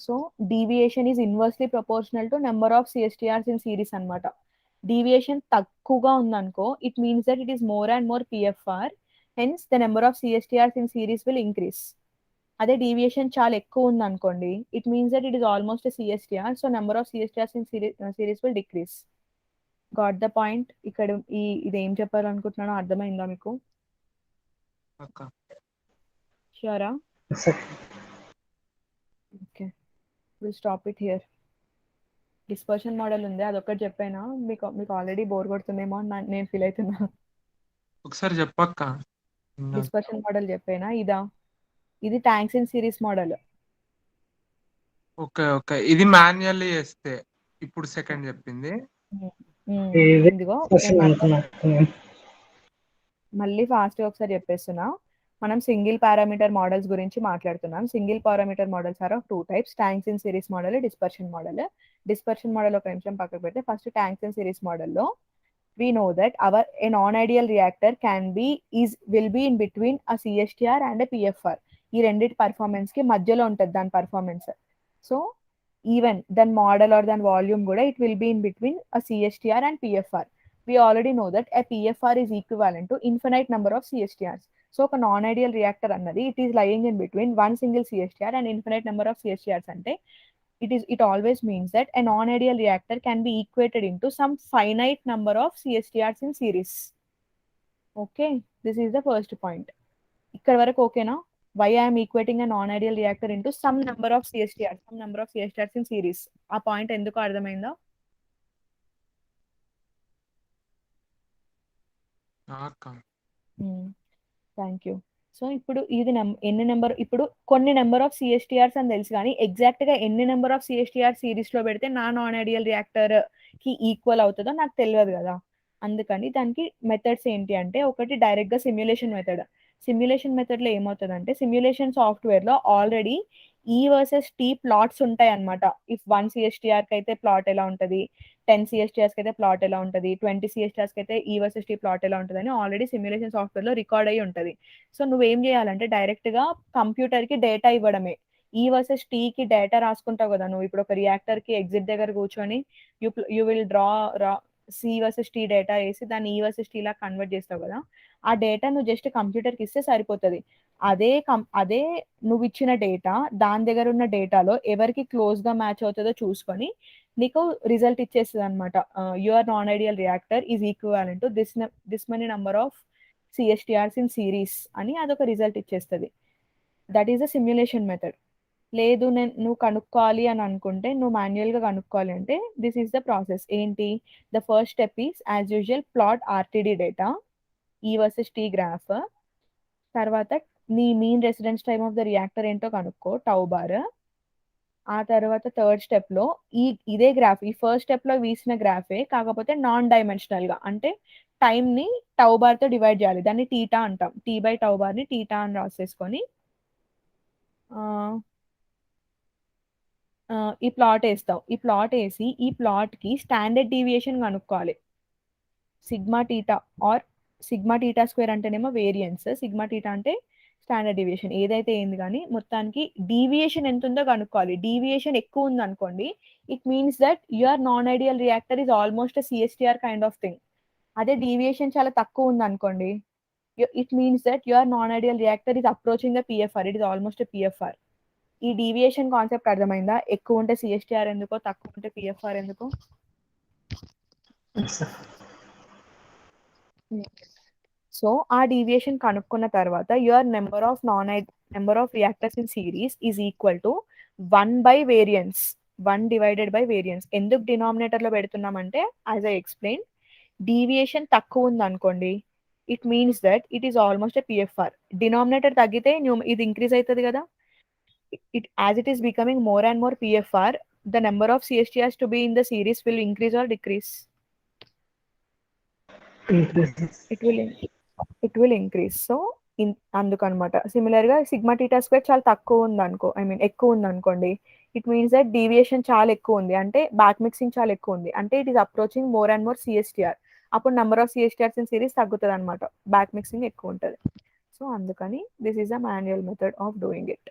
S1: so deviation is inversely proportional to number of CSTRs in series అనమాట. Deviation తక్కువగా ఉందనుకో it means that it is more and more PFR. Hence the number of CSTRs in series will increase. అదే deviation చాలా ఎక్కువ ఉందనుకోండి it means that it is almost CSTR. So number of CSTRs in series will decrease. Got the point? ఇక్కడ ఇది ఏం చెప్పాలనుకుంటున్నానో అర్థమైందా మీకు? షూరా? Okay, will stop it here. Dispersion model ఉంది, అదొక్కటి చెప్పైనా మీకు ఆల్రెడీ బోర్ కొడుతుందేమో అని నేను ఫీల్ అవుతున్నా.
S2: ఒకసారి చెప్పక్క.
S1: డిస్పర్షన్ మోడల్ చెప్పైనా? ఇది tanks in series model.
S2: Okay okay, ఇది మాన్యువల్లీ చేస్తే ఇప్పుడు సెకండ్ చెప్పింది.
S1: ఇదిగో మళ్ళీ ఫాస్ట్గా ఒకసారి చెప్పేస్తున్నా. మనం సింగిల్ పారామీటర్ మోడల్స్ గురించి మాట్లాడుతున్నాం. Single parameter models are of 2 types, tanks in series model, dispersion model. Dispersion model ఒక నిమిషం పక్కకు పెడితే ఫస్ట్ ట్యాంక్స్ ఇన్ సిరీస్ మోడల్లో we know that a non-ideal reactor will be in between a CSTR and a PFR. ఈ రెండింటి performance కి మధ్యలో ఉంటుంది దాని performance. So even then model or then volume kuda it will be in between a CSTR and PFR. We already know that a PFR is equivalent to infinite number of CSTRs. So ఒక non ideal reactor అన్నది it is lying in between one single CSTR and infinite number of CSTRs అంటే it always means that a non-ideal reactor can be equated into some finite number of CSTRs in series. Okay, this is the first point. ఇక్కడ వరకు ఓకేనా? Why I am equating a non-ideal reactor into some number of CSTRs in series. ఆ point ఎందుకు అర్థమైందా? Thank you. So ఇప్పుడు ఇది ఎన్ని number, ఇప్పుడు కొన్ని నెంబర్ ఆఫ్ సిఎస్టిఆర్స్ అని తెలుసు కానీ ఎగ్జాక్ట్ గా ఎన్ని నెంబర్ ఆఫ్ సిఎస్టిఆర్ సిరీస్ లో పెడితే నా నాన్ ఐడియల్ రియాక్టర్ కి ఈక్వల్ అవుతుందో నాకు తెలియదు కదా. అందుకని దానికి మెథడ్స్ ఏంటి అంటే, ఒకటి డైరెక్ట్ గా సిమ్యులేషన్ మెథడ్. సిమ్యులేషన్ మెథడ్ లో ఏమవుతుందంటే, సిమ్యులేషన్ సాఫ్ట్వేర్ లో already E versus T plots ఉంటాయి అనమాట. ఇఫ్ 1 సిఎస్టిఆర్ కి అయితే ప్లాట్ ఎలా ఉంటుంది, 10 సిఎస్టిఆర్స్ కి అయితే ప్లాట్ ఎలా ఉంటుంది, 20 సిఎస్టిఆర్స్ కి అయితే ఈ వర్సెస్ టీ ప్లాట్ ఎలా ఉంటుంది అని ఆల్రెడీ సిమ్యులేషన్ సాఫ్ట్వేర్ లో రికార్డ్ అయ్యి ఉంటుంది. సో నువ్వేం చేయాలంటే డైరెక్ట్ గా కంప్యూటర్ కి డేటా ఇవ్వడమే. ఈ వర్సెస్ టీ కి డేటా రాసుకుంటావు కదా నువ్వు. ఇప్పుడు ఒక రియాక్టర్ కి ఎగ్జిట్ దగ్గర కూర్చొని you will draw C versus T data వేసి దాన్ని ఈ వర్సెస్ టీ లా కన్వర్ట్ చేస్తావు కదా. ఆ డేటా నువ్వు జస్ట్ కంప్యూటర్ కి ఇస్తే సరిపోతుంది. అదే నువ్వు ఇచ్చిన డేటా దాని దగ్గర ఉన్న డేటాలో ఎవరికి క్లోజ్ గా మ్యాచ్ అవుతుందో చూసుకొని నీకు రిజల్ట్ ఇచ్చేస్తుంది అనమాట. Your non ideal reactor is equivalent to this many number of CSTRs in series అని అదొక రిజల్ట్ ఇచ్చేస్తుంది. That is the simulation method. లేదు నువ్వు కనుక్కోవాలి అని అనుకుంటే, నువ్వు మాన్యువల్ గా కనుక్కోవాలి అంటే దిస్ ఈస్ ద ప్రాసెస్. ఏంటి? The first step is as usual plot RTD data, E versus T graph. తర్వాత నీ mean residence time of the reactor ఏంటో కనుక్కో, టౌ బార్. ఆ తర్వాత థర్డ్ స్టెప్ లో ఇదే గ్రాఫ్, ఈ ఫస్ట్ స్టెప్ లో వీసిన గ్రాఫే కాకపోతే నాన్ డైమెన్షనల్ గా, అంటే టైం ని టౌ బార్ తో డివైడ్ చేయాలి. దాన్ని టీటా అంటాం. టీ బై టౌ బార్ ని టీటా అని రాసేసుకొని ఈ ప్లాట్ వేస్తావు. ఈ ప్లాట్ వేసి ఈ ప్లాట్ కి స్టాండర్డ్ డీవియేషన్ కనుక్కోవాలి. Sigma theta or sigma theta square అంటేనేమో వేరియన్స్, సిగ్మా టీటా అంటే స్టాండర్డ్ డీవియేషన్. ఏదైతే ఏంది కానీ మొత్తానికి డీవియేషన్ ఎంత ఉందో కనుక్కోవాలి. డీవియేషన్ ఎక్కువ ఉంది అనుకోండి, it means that your non ideal reactor is almost CSTR kind of thing. అదే డీవియేషన్ చాలా తక్కువ ఉంది అనుకోండి, it means that your non ideal reactor is approaching the PFR, it is almost PFR. ఈ డీవియేషన్ కాన్సెప్ట్ అర్థమైందా? ఎక్కువ ఉంటే CSTR ఎందుకో, తక్కువ ఉంటే పిఎఫ్ఆర్ ఎందుకో. సో ఆ డీవియేషన్ కనుక్కున్న తర్వాత your number of reactors in series is equal to 1 by variance, 1 divided by variance. ఎందుకు డినామినేటర్ లో పెడుతున్నామంటే, యాజ్ ఐ ఎక్స్ప్లెయిన్, డీవియేషన్ తక్కువ ఉంది అనుకోండి, it means that it is almost A PFR. Denominator తగ్గితే ఇది ఇంక్రీజ్ అవుతుంది కదా. As it is becoming more and more PFR, the number of CSTRs to be in the series will increase or decrease?
S3: Increases.
S1: It will increase. So అందుకనమాట. Similar గా sigma theta square చాలా తక్కువ ఉంది అనుకో, ఎక్కువ ఉంది అనుకోండి, ఇట్ మీన్స్ దట్ డీవియేషన్ చాలా ఎక్కువ ఉంది, అంటే బ్యాక్ మిక్సింగ్ చాలా ఎక్కువ ఉంది, అంటే it is approaching more and more CSTR. అప్పుడు number of CSTRs in series తగ్గుతుంది అనమాట, బ్యాక్ మిక్సింగ్ ఎక్కువ ఉంటుంది. సో అందుకని this is a manual method of doing it.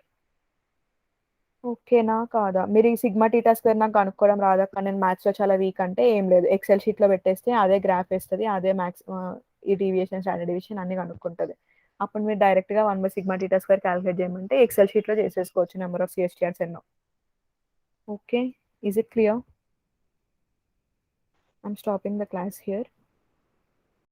S1: ఓకేనా కాదా? మీరు ఈ సిగ్మా టీటా స్క్వేర్ నాకు కనుక్కోవడం రాదక్క, నేను మ్యాథ్స్లో చాలా వీక్ అంటే ఏం లేదు, ఎక్సెల్ షీట్లో పెట్టేస్తే అదే గ్రాఫ్ వేస్తుంది, అదే మ్యాథ్స్ ఈ డీవియేషన్ స్టాండర్డ్ డీవియేషన్ అన్ని కనుక్కుంటుంది. అప్పుడు మీరు డైరెక్ట్గా 1 by sigma theta square calculate చేయమంటే ఎక్సెల్ షీట్లో చేసేసుకోవచ్చు నెంబర్ ఆఫ్ సిఎస్టిఆర్స్ ఎన్నో. Okay, is it clear? I'm stopping the class here.